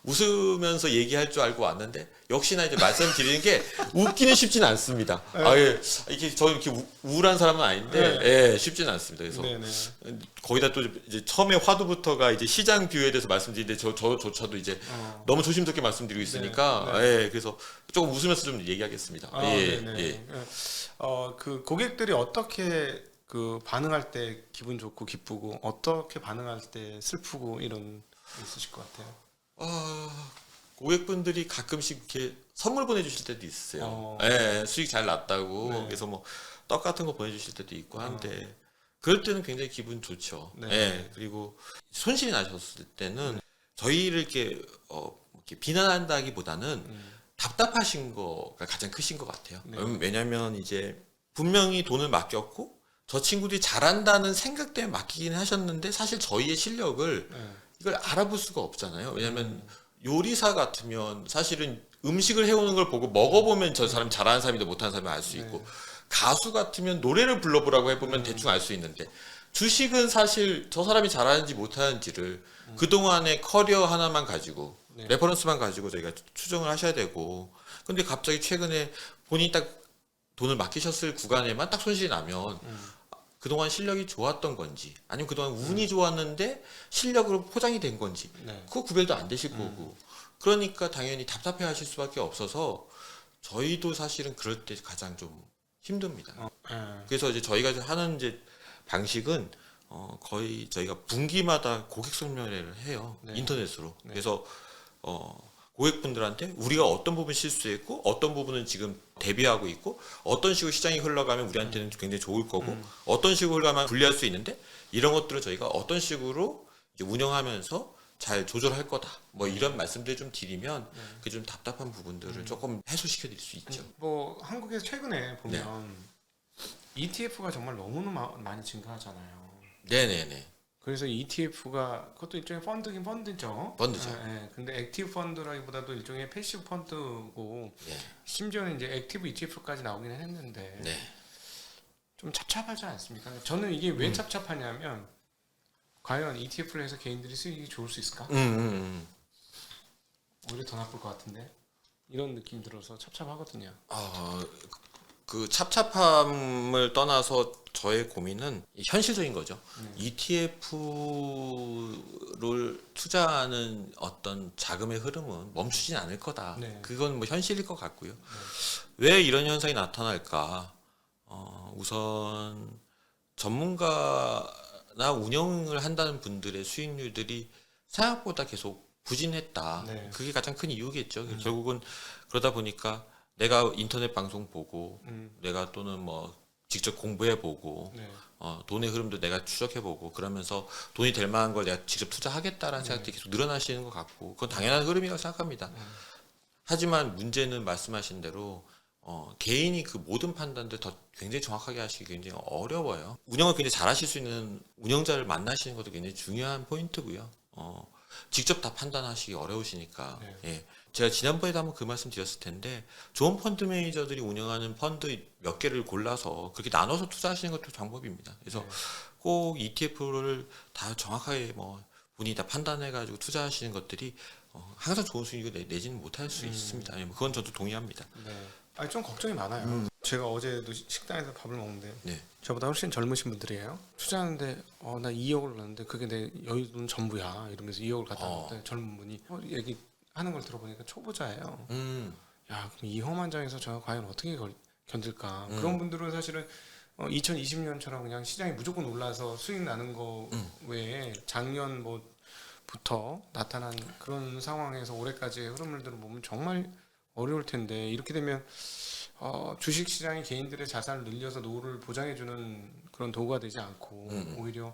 웃으면서 얘기할 줄 알고 왔는데, 역시나 이제 말씀드리는 게 웃기는 쉽지는 않습니다. 이게 저는 이렇게 우울한 사람은 아닌데, 예, 쉽지는 않습니다. 그래서 거기다 또 이제 처음에 화두부터가 이제 시장 뷰에 대해서 말씀드리는데, 저조차도 이제 너무 조심스럽게 말씀드리고 있으니까, 예, 그래서 조금 웃으면서 좀 얘기하겠습니다. 예. 그 고객들이 어떻게 그 반응할 때 기분 좋고 기쁘고, 어떻게 반응할 때 슬프고, 이런 게 있으실 것 같아요. 고객분들이 가끔씩 이렇게 선물 보내주실 때도 있어요. 예, 수익 잘 났다고. 네. 그래서 뭐 떡 같은 거 보내주실 때도 있고 한데, 그럴 때는 굉장히 기분 좋죠. 네. 예, 그리고 손실이 나셨을 때는 저희를 이렇게 비난한다기보다는 답답하신 거가 가장 크신 것 같아요. 네. 왜냐하면 이제 분명히 돈을 맡겼고 저 친구들이 잘한다는 생각 때문에 맡기긴 하셨는데, 사실 저희의 실력을 이걸 알아볼 수가 없잖아요. 왜냐하면 요리사 같으면 사실은 음식을 해오는 걸 보고 먹어보면 저 사람이 잘하는 사람이다 못하는 사람이 알 수 있고, 가수 같으면 노래를 불러보라고 해보면 대충 알 수 있는데, 주식은 사실 저 사람이 잘하는지 못하는지를 그동안의 커리어 하나만 가지고, 레퍼런스만 가지고 저희가 추정을 하셔야 되고, 근데 갑자기 최근에 본인이 딱 돈을 맡기셨을 구간에만 딱 손실이 나면 그동안 실력이 좋았던 건지 아니면 그동안 운이 좋았는데 실력으로 포장이 된 건지 네. 그거 구별도 안 되실 거고 그러니까 당연히 답답해 하실 수밖에 없어서 저희도 사실은 그럴 때 가장 좀 힘듭니다. 그래서 이제 저희가 하는 이제 방식은 거의 저희가 분기마다 고객 설명회를 해요. 네. 인터넷으로. 네. 그래서 고객분들한테 우리가 어떤 부분 실수했고 어떤 부분은 지금 대비하고 있고 어떤 식으로 시장이 흘러가면 우리한테는 굉장히 좋을 거고 어떤 식으로 흘러가면 불리할 수 있는데 이런 것들을 저희가 어떤 식으로 이제 운영하면서 잘 조절할 거다. 뭐 이런 말씀들 좀 드리면 그 좀 답답한 부분들을 조금 해소시켜 드릴 수 있죠. 뭐 한국에서 최근에 보면 ETF가 정말 너무너무 많이 증가하잖아요. 네네네. 그래서 ETF가 그것도 일종의 펀드긴 펀드죠. 펀드죠. 예. 근데 액티브 펀드라기보다도 일종의 패시브 펀드고 네. 심지어는 이제 액티브 ETF까지 나오긴 했는데 네. 좀 찹찹하지 않습니까? 저는 이게 왜 찹찹하냐면 과연 ETF를 해서 개인들이 수익이 좋을 수 있을까? 오히려 더 나쁠 것 같은데 이런 느낌 들어서 찹찹하거든요. 그 찹찹함을 떠나서 저의 고민은 현실적인 거죠. ETF를 투자하는 어떤 자금의 흐름은 멈추진 않을 거다. 네. 그건 뭐 현실일 것 같고요. 왜 이런 현상이 나타날까? 우선 전문가나 운영을 한다는 분들의 수익률들이 생각보다 계속 부진했다. 네. 그게 가장 큰 이유겠죠. 결국은 그러다 보니까 내가 인터넷 방송 보고 내가 또는 뭐 직접 공부해보고 네. 돈의 흐름도 내가 추적해보고 그러면서 돈이 될 만한 걸 내가 직접 투자하겠다라는 생각들이 계속 늘어나시는 것 같고 그건 당연한 흐름이라고 생각합니다. 하지만 문제는 말씀하신 대로 개인이 그 모든 판단들 더 굉장히 정확하게 하시기 굉장히 어려워요. 운영을 굉장히 잘 하실 수 있는 운영자를 만나시는 것도 굉장히 중요한 포인트고요. 직접 다 판단하시기 어려우시니까 예. 제가 지난번에도 한번 그 말씀 드렸을 텐데 좋은 펀드 매니저들이 운영하는 펀드 몇 개를 골라서 그렇게 나눠서 투자하시는 것도 방법입니다. 그래서 꼭 ETF를 다 정확하게 뭐 본인이 다 판단해가지고 투자하시는 것들이 항상 좋은 수익을 내지는 못할 수 있습니다. 예, 그건 저도 동의합니다. 네. 아니 좀 걱정이 많아요. 제가 어제도 식당에서 밥을 먹는데 네. 저보다 훨씬 젊으신 분들이에요. 투자하는데 나 2억을 넣었는데 그게 내 여유돈 전부야 이러면서 2억을 갖다 놨는데 젊은 분이 얘기하는 걸 들어보니까 초보자예요. 야 그럼 이 험한장에서 제가 과연 어떻게 견딜까? 그런 분들은 사실은 2020년처럼 그냥 시장이 무조건 올라서 수익 나는 거 외에 작년 부터 나타난 그런 상황에서 올해까지의 흐름을 들어보면 정말 어려울 텐데 이렇게 되면 주식 시장이 개인들의 자산을 늘려서 노후를 보장해주는 그런 도구가 되지 않고 오히려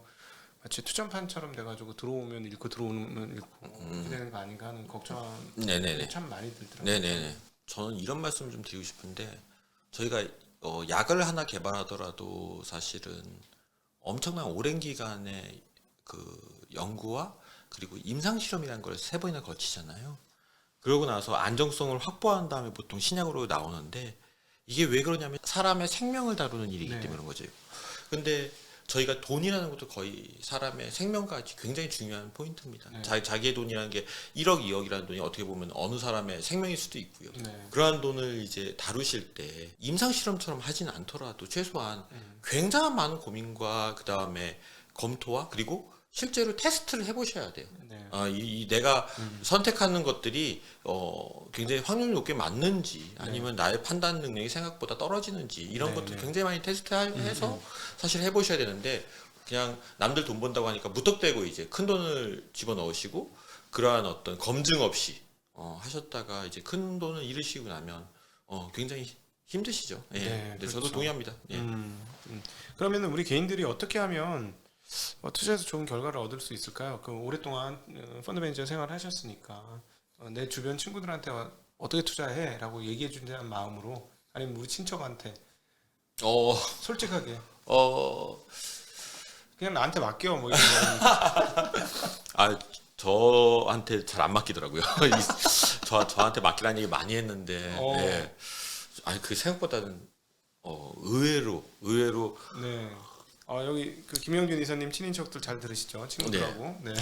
마치 투자판처럼 돼가지고 들어오면 잃고 들어오면 잃고 이렇게 되는 거 아닌가 하는 걱정이 네네네. 참 많이 들더라고요. 네네네. 저는 이런 말씀 좀 드리고 싶은데 저희가 약을 하나 개발하더라도 사실은 엄청난 오랜 기간의 그 연구와 그리고 임상 실험이라는 걸 3번이나 거치잖아요. 그러고 나서 안정성을 확보한 다음에 보통 신약으로 나오는데 이게 왜 그러냐면 사람의 생명을 다루는 일이기 때문에 그런 거죠. 근데 저희가 돈이라는 것도 거의 사람의 생명과 굉장히 중요한 포인트입니다. 자기의 돈이라는 게 1억, 2억이라는 돈이 어떻게 보면 어느 사람의 생명일 수도 있고요. 그러한 돈을 이제 다루실 때 임상 실험처럼 하진 않더라도 최소한 굉장한 많은 고민과 그 다음에 검토와 그리고 실제로 테스트를 해보셔야 돼요. 내가 선택하는 것들이 굉장히 확률이 높게 맞는지 아니면 나의 판단 능력이 생각보다 떨어지는지 이런 것들 굉장히 많이 테스트해서 사실 해보셔야 되는데 그냥 남들 돈 번다고 하니까 무턱대고 이제 큰 돈을 집어넣으시고 그러한 어떤 검증 없이 하셨다가 이제 큰 돈을 잃으시고 나면 굉장히 힘드시죠. 예. 근데 그렇죠. 저도 동의합니다. 예. 그러면 우리 개인들이 어떻게 하면 투자에서 좋은 결과를 얻을 수 있을까요? 그 오랫동안 펀드 매니저 생활을 하셨으니까 내 주변 친구들한테 어떻게 투자해라고 얘기해 준다는 마음으로 아니면 우리 친척한테 솔직하게 그냥 나한테 맡겨 뭐 이런 저한테 잘 안 맡기더라고요. 저한테 맡기라는 얘기 많이 했는데 예. 그 생각보다는 의외로 네. 여기 그 김영준 이사님 친인척들 잘 들으시죠? 친구들하고. 네.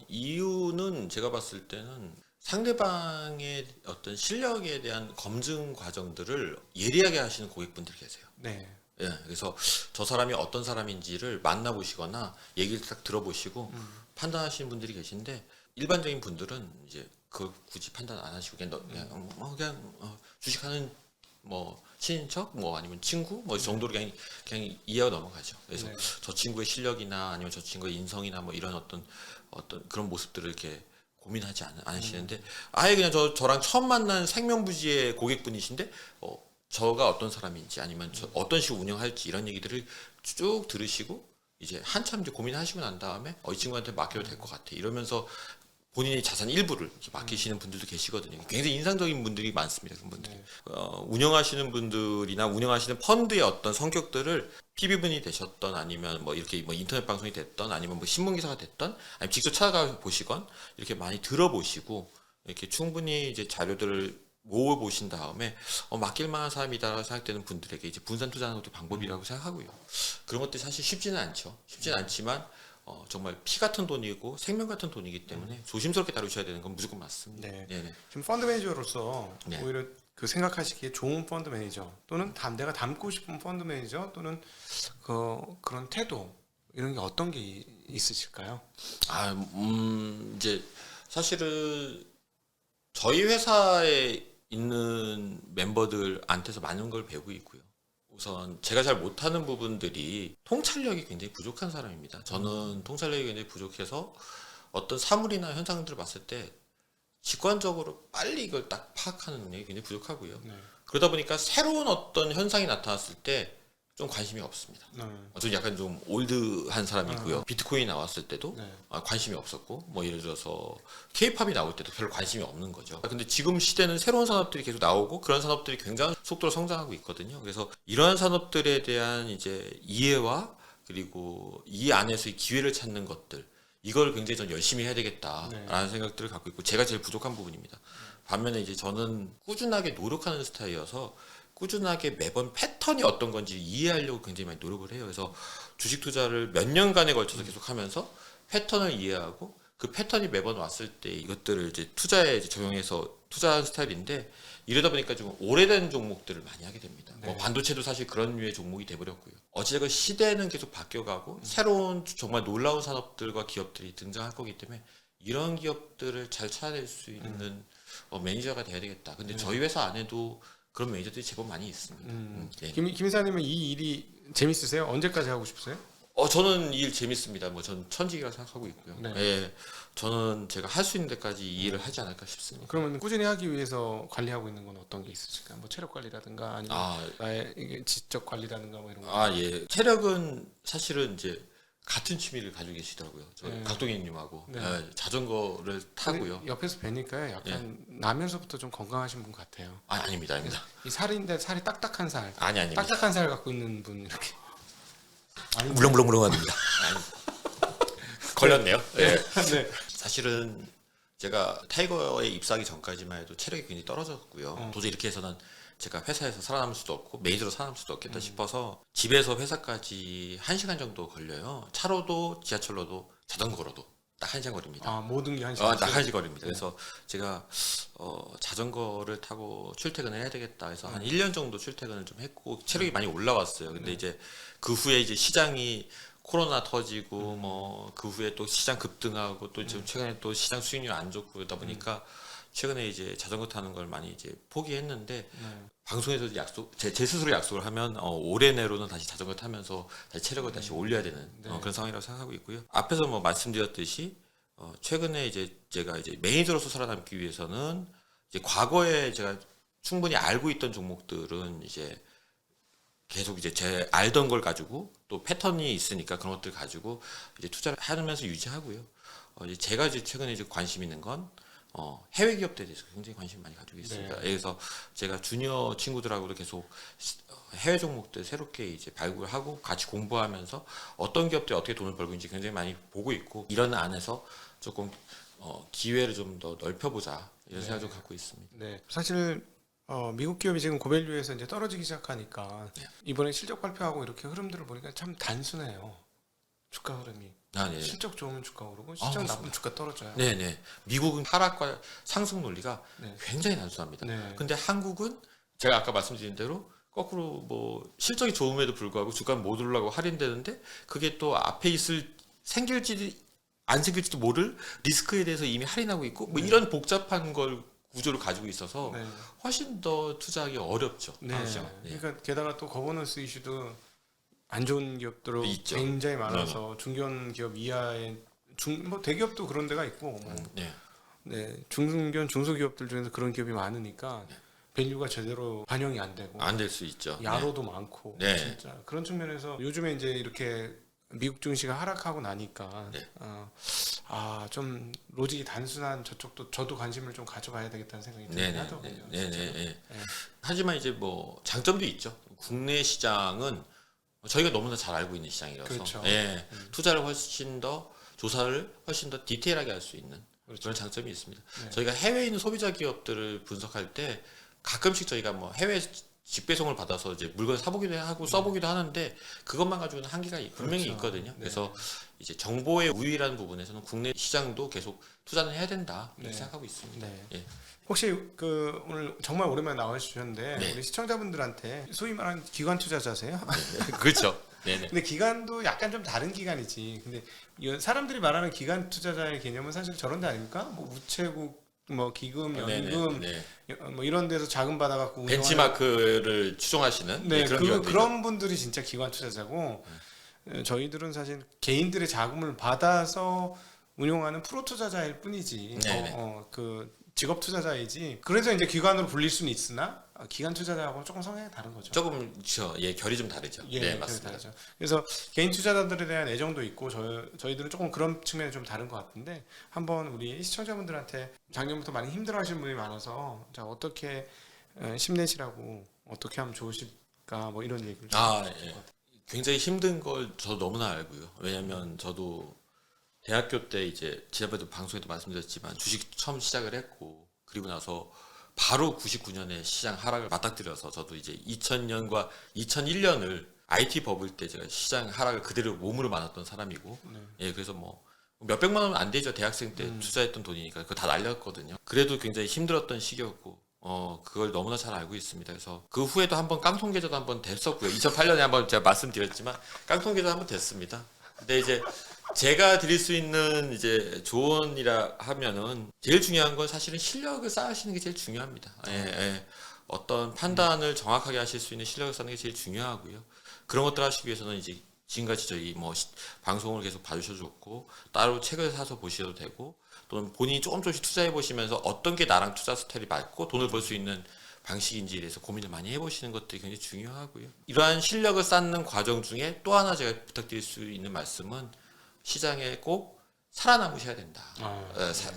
이유는 제가 봤을 때는 상대방의 어떤 실력에 대한 검증 과정들을 예리하게 하시는 고객분들 계세요. 네. 예, 그래서 저 사람이 어떤 사람인지를 만나보시거나 얘기를 딱 들어보시고 판단하시는 분들이 계신데 일반적인 분들은 이제 그걸 굳이 판단 안 하시고 그냥 주식하는 뭐 친인척 뭐 아니면 친구 뭐 이 정도로 그냥 이해하고 넘어가죠. 그래서 네. 저 친구의 실력이나 아니면 저 친구의 인성이나 뭐 이런 어떤 그런 모습들을 이렇게 고민하지 않으시는데 아예 그냥 저랑 처음 만난 생명부지의 고객분이신데 저가 어떤 사람인지 아니면 어떤 식으로 운영할지 이런 얘기들을 쭉 들으시고 이제 한참 이제 고민하시고 난 다음에 이 친구한테 맡겨도 될 것 같아 이러면서 본인의 자산 일부를 이렇게 맡기시는 분들도 계시거든요. 굉장히 인상적인 분들이 많습니다. 그런 분들이. 네. 운영하시는 분들이나 운영하시는 펀드의 어떤 성격들을 PB분이 되셨던 아니면 뭐 이렇게 뭐 인터넷 방송이 됐던 아니면 뭐 신문 기사가 됐던 아니면 직접 찾아가 보시건 이렇게 많이 들어보시고 이렇게 충분히 이제 자료들을 모아 보신 다음에 맡길 만한 사람이다라고 생각되는 분들에게 이제 분산 투자하는 것도 방법이라고 생각하고요. 그런 것들이 사실 쉽지는 않죠. 쉽지는 않지만 정말 피 같은 돈이고 생명 같은 돈이기 때문에 조심스럽게 다루셔야 되는 건 무조건 맞습니다. 네. 네네. 지금 펀드 매니저로서 네. 오히려 그 생각하시기에 좋은 펀드 매니저 또는 내가 닮고 싶은 펀드 매니저 또는 그런 태도 이런 게 어떤 게 있으실까요? 이제 사실은 저희 회사에 있는 멤버들한테서 많은 걸 배우고 있고요. 우선 제가 잘 못하는 부분들이 통찰력이 굉장히 부족한 사람입니다. 저는 통찰력이 굉장히 부족해서 어떤 사물이나 현상들을 봤을 때 직관적으로 빨리 이걸 딱 파악하는 능력이 굉장히 부족하고요. 네. 그러다 보니까 새로운 어떤 현상이 나타났을 때 좀 관심이 없습니다. 네. 저는 약간 좀 올드한 사람이고요. 비트코인이 나왔을 때도 네. 관심이 없었고 뭐 예를 들어서 케이팝이 나올 때도 별로 관심이 없는 거죠. 근데 지금 시대는 새로운 산업들이 계속 나오고 그런 산업들이 굉장한 속도로 성장하고 있거든요. 그래서 이러한 산업들에 대한 이제 이해와 그리고 이 안에서의 기회를 찾는 것들 이걸 굉장히 전 열심히 해야 되겠다라는 네. 생각들을 갖고 있고 제가 제일 부족한 부분입니다. 반면에 이제 저는 꾸준하게 노력하는 스타일이어서 꾸준하게 매번 패턴이 어떤 건지 이해하려고 굉장히 많이 노력을 해요. 그래서 주식 투자를 몇 년간에 걸쳐서 계속 하면서 패턴을 이해하고 그 패턴이 매번 왔을 때 이것들을 이제 투자에 이제 적용해서 투자하는 스타일인데 이러다 보니까 좀 오래된 종목들을 많이 하게 됩니다. 네. 뭐 반도체도 사실 그런 류의 종목이 돼버렸고요. 어찌됐건 시대는 계속 바뀌어가고 새로운 정말 놀라운 산업들과 기업들이 등장할 거기 때문에 이런 기업들을 잘 찾아낼 수 있는 매니저가 돼야 되겠다. 근데 저희 회사 안에도 그런 매니저들이 제법 많이 있습니다. 네. 김 이사님은 이 일이 재밌으세요? 언제까지 하고 싶으세요? 저는 이 일 재밌습니다. 뭐 저는 천직이라 생각하고 있고요. 네. 예, 저는 제가 할 수 있는 데까지 이 일을 하지 않을까 싶습니다. 그러면 꾸준히 하기 위해서 관리하고 있는 건 어떤 게 있으실까요? 뭐 체력 관리라든가 아니면 나의 이게 지적 관리라든가 뭐 이런 거. 예. 체력은 사실은 이제 같은 취미를 가지고 계시더라고요. 저 네. 각동이님하고 네. 자전거를 타고요. 옆에서 뵈니까 약간 나면서부터 좀 건강하신 분 같아요. 아닙니다, 아닙니다. 이 살인데 살이 딱딱한 살, 아닙니다. 딱딱한 살 갖고 있는 분 이렇게. 물렁물렁물렁합니다. 걸렸네요. 예. 네. 사실은 제가 타이거에 입사하기 전까지만 해도 체력이 굉장히 떨어졌고요. 도저히 이렇게 해서는 제가 회사에서 살아남을 수도 없고 매니저로 살아남을 수도 없겠다 싶어서 집에서 회사까지 1시간 정도 걸려요. 차로도 지하철로도 자전거로도 딱 1시간 거리입니다. 모든 게 한 시간. 딱 1시간 거리입니다. 그래서 제가 자전거를 타고 출퇴근을 해야 되겠다 해서 한 1년 정도 출퇴근을 좀 했고 체력이 많이 올라왔어요. 근데 이제 그 후에 이제 시장이 코로나 터지고 뭐 그 후에 또 시장 급등하고 또 지금 최근에 또 시장 수익률 안 좋고 그러다 보니까 최근에 이제 자전거 타는 걸 많이 이제 포기했는데 방송에서도 제 스스로 약속을 하면 올해 내로는 다시 자전거 타면서 다시 체력을 다시 올려야 되는 그런 상황이라고 생각하고 있고요. 앞에서 뭐 말씀드렸듯이 최근에 이제 제가 이제 매니저로서 살아남기 위해서는 이제 과거에 제가 충분히 알고 있던 종목들은 이제 계속 이제 제 알던 걸 가지고 또 패턴이 있으니까 그런 것들 가지고 이제 투자를 하면서 유지하고요. 이제 제가 이제 최근에 이제 관심 있는 건 해외 기업들에 대해서 굉장히 관심 많이 가지고 있습니다. 네. 그래서 제가 주니어 친구들하고도 계속 해외 종목들 새롭게 이제 발굴하고 같이 공부하면서 어떤 기업들이 어떻게 돈을 벌고 있는지 굉장히 많이 보고 있고 이런 안에서 조금 기회를 좀 더 넓혀보자 이런 생각을 좀 갖고 있습니다. 네. 사실 미국 기업이 지금 고밸류에서 이제 떨어지기 시작하니까 이번에 실적 발표하고 이렇게 흐름들을 보니까 참 단순해요. 주가 흐름이. 네. 실적 좋으면 주가 오르고 실적 나쁘면 주가 떨어져요. 네네. 미국은 하락과 상승 논리가 네. 굉장히 단순합니다. 네. 근데 한국은 제가 아까 말씀드린 대로 거꾸로 뭐 실적이 좋음에도 불구하고 주가 못 오르려고 할인되는데 그게 또 앞에 생길지 안 생길지도 모를 리스크에 대해서 이미 할인하고 있고 뭐 이런 복잡한 걸 구조를 가지고 있어서 네. 훨씬 더 투자하기 어렵죠. 네. 그렇죠? 네. 그러니까 게다가 또 거버넌스 이슈도 안 좋은 기업들로 있죠. 굉장히 많아서 중견 기업 이하의 뭐 대기업도 그런 데가 있고 뭐 네. 네, 중견 중소기업들 중에서 그런 기업이 많으니까 밸류가 제대로 반영이 안 되고 안 될 수 있죠. 야로도 많고 네. 진짜 그런 측면에서 요즘에 이제 이렇게 미국 증시가 하락하고 나니까 네. 좀 로직이 단순한 저쪽도 저도 관심을 좀 가져봐야 되겠다는 생각이 들긴 네네. 하더군요. 네네. 네. 하지만 이제 뭐 장점도 있죠. 국내 시장은 저희가 너무나 잘 알고 있는 시장이라서 그렇죠. 예, 투자를 훨씬 더 조사를 훨씬 더 디테일하게 할 수 있는 그렇죠. 그런 장점이 있습니다. 네. 저희가 해외에 있는 소비자 기업들을 분석할 때 가끔씩 저희가 뭐 해외 직배송을 받아서 이제 물건 사보기도 하고 써보기도 하는데 그것만 가지고는 한계가 분명히 그렇죠. 있거든요. 네. 그래서 이제 정보의 우위라는 부분에서는 국내 시장도 계속 투자는 해야 된다 이렇게 네. 생각하고 있습니다. 네. 예. 혹시 그 오늘 정말 오랜만에 나와주셨는데 네. 우리 시청자분들한테 소위 말하는 기관 투자자세요? 그렇죠. 네네. 근데 기관도 약간 좀 다른 기관이지. 근데 사람들이 말하는 기관 투자자의 개념은 사실 저런 데 아닙니까? 뭐 우체국, 뭐 기금, 연금, 네네. 뭐 이런 데서 자금 받아갖고 벤치마크를 추종하시는 네, 그런 기관들이죠. 그런 분들이 진짜 기관 투자자고 저희들은 사실 개인들의 자금을 받아서 운용하는 프로 투자자일 뿐이지. 네네. 그 직업 투자자이지. 그래서 이제 기관으로 불릴 수는 있으나 기관 투자자하고는 조금 성향이 다른 거죠. 조금 결이 좀 다르죠. 예, 네, 그게 맞습니다. 다르죠. 그래서 개인 투자자들에 대한 애정도 있고 저희들은 조금 그런 측면이 좀 다른 것 같은데 한번 우리 시청자분들한테 작년부터 많이 힘들어하시는 분이 많아서 자 어떻게 힘내시라고 어떻게 하면 좋으실까 뭐 이런 얘기를 좀 예. 굉장히 힘든 걸 저도 너무나 알고요. 왜냐하면 저도 대학교 때 이제 지난번에도 방송에도 말씀드렸지만 주식 처음 시작을 했고 그리고 나서 바로 99년에 시장 하락을 맞닥뜨려서 저도 이제 2000년과 2001년을 IT 버블 때 제가 시장 하락을 그대로 몸으로 만았던 사람이고 예 그래서 뭐 몇백만 원 안 되죠. 대학생 때 투자했던 돈이니까 그거 다 날렸거든요. 그래도 굉장히 힘들었던 시기였고 그걸 너무나 잘 알고 있습니다. 그래서 그 후에도 한번 깡통 계좌도 한번 됐었고요. 2008년에 한번 제가 말씀드렸지만 깡통 계좌 한번 됐습니다. 근데 이제 제가 드릴 수 있는 이제 조언이라 하면은 제일 중요한 건 사실은 실력을 쌓으시는 게 제일 중요합니다. 어떤 판단을 정확하게 하실 수 있는 실력을 쌓는 게 제일 중요하고요. 그런 것들 하시기 위해서는 이제 지금같이 저희 뭐 방송을 계속 봐주셔줬고 따로 책을 사서 보셔도 되고 또는 본인이 조금씩 투자해 보시면서 어떤 게 나랑 투자 스타일이 맞고 돈을 벌 수 있는 방식인지에 대해서 고민을 많이 해보시는 것들이 굉장히 중요하고요. 이러한 실력을 쌓는 과정 중에 또 하나 제가 부탁드릴 수 있는 말씀은 시장에 꼭 살아남으셔야 된다.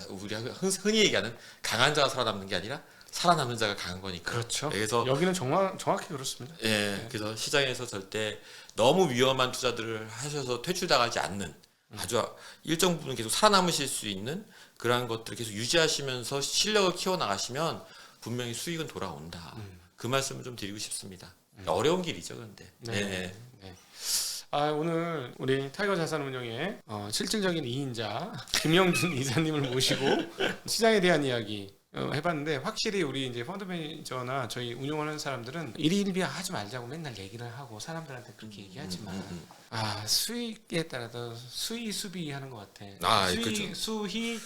우리가 흔히 얘기하는 강한 자가 살아남는 게 아니라 살아남는 자가 강한 거니까. 그렇죠. 그래서 여기는 정말 정확히 그렇습니다. 그래서 시장에서 절대 너무 위험한 투자들을 하셔서 퇴출당하지 않는 아주 일정 부분 계속 살아남으실 수 있는 그러한 것들을 계속 유지하시면서 실력을 키워 나가시면 분명히 수익은 돌아온다. 그 말씀을 좀 드리고 싶습니다. 어려운 길이죠, 그런데. 네. 오늘 우리 타이거 자산운용의 실질적인 2인자 김영준 이사님을 모시고 시장에 대한 이야기 해봤는데 확실히 우리 이제 펀드 매니저나 저희 운용하는 사람들은 일희일비하 하지 말자고 맨날 얘기를 하고 사람들한테 그렇게 얘기하지만 수익에 따라서 수의 수비하는 것 같아. 그렇죠. 수희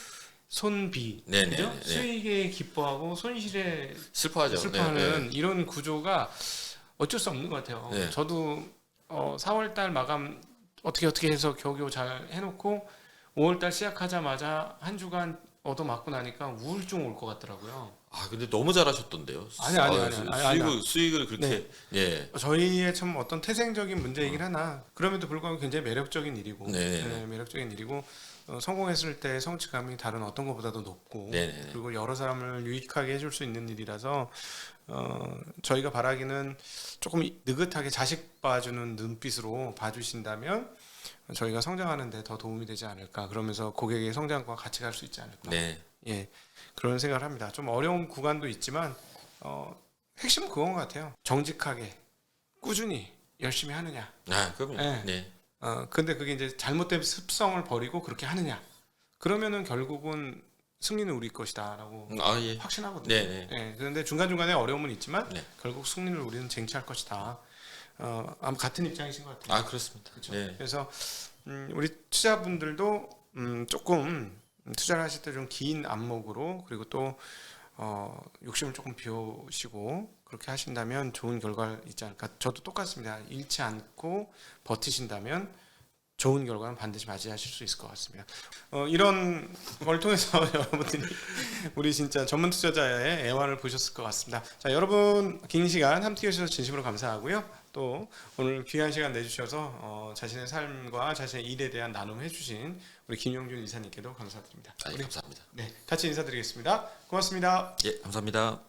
손비, 네네. 그죠? 네. 수익에 기뻐하고 손실에 슬퍼하죠. 슬퍼하는 이런 구조가 어쩔 수 없는 것 같아요. 네. 저도 4월달 마감 어떻게 해서 겨우겨우 잘 해놓고 5월달 시작하자마자 한 주간 얻어맞고 나니까 우울증 올 것 같더라고요. 근데 너무 잘하셨던데요. 아니. 수익을 그렇게 저희의 참 어떤 태생적인 문제이긴 하나 그럼에도 불구하고 굉장히 매력적인 일이고 매력적인 일이고 성공했을 때 성취감이 다른 어떤 것보다도 높고 그리고 여러 사람을 유익하게 해줄 수 있는 일이라서 저희가 바라기는 조금 느긋하게 자식 봐주는 눈빛으로 봐주신다면 저희가 성장하는 데 더 도움이 되지 않을까. 그러면서 고객의 성장과 같이 갈 수 있지 않을까. 그런 생각을 합니다. 좀 어려운 구간도 있지만 핵심은 그건 것 같아요. 정직하게 꾸준히 열심히 하느냐. 그럼요. 근데 그게 이제 잘못된 습성을 버리고 그렇게 하느냐. 그러면은 결국은 승리는 우리 것이다라고 아 예. 확신하거든요. 네네. 예, 그런데 중간중간에 어려움은 있지만 네. 결국 승리를 우리는 쟁취할 것이다. 아마 같은 입장이신 것 같아요. 아 그렇습니다. 그렇죠. 네. 그래서 우리 투자분들도 조금 투자를 하실 때 좀 긴 안목으로 그리고 또 욕심을 조금 비우시고 그렇게 하신다면 좋은 결과가 있지 않을까. 저도 똑같습니다. 잃지 않고 버티신다면 좋은 결과는 반드시 맞이하실 수 있을 것 같습니다. 이런 걸 통해서 여러분들이 우리 진짜 전문 투자자의 애환을 보셨을 것 같습니다. 자, 여러분 긴 시간 함께 해주셔서 진심으로 감사하고요. 또 오늘 귀한 시간 내주셔서 자신의 삶과 자신의 일에 대한 나눔 해주신 우리 김용준 이사님께도 감사드립니다. 아, 예, 감사합니다. 네, 같이 인사드리겠습니다. 고맙습니다. 예, 감사합니다.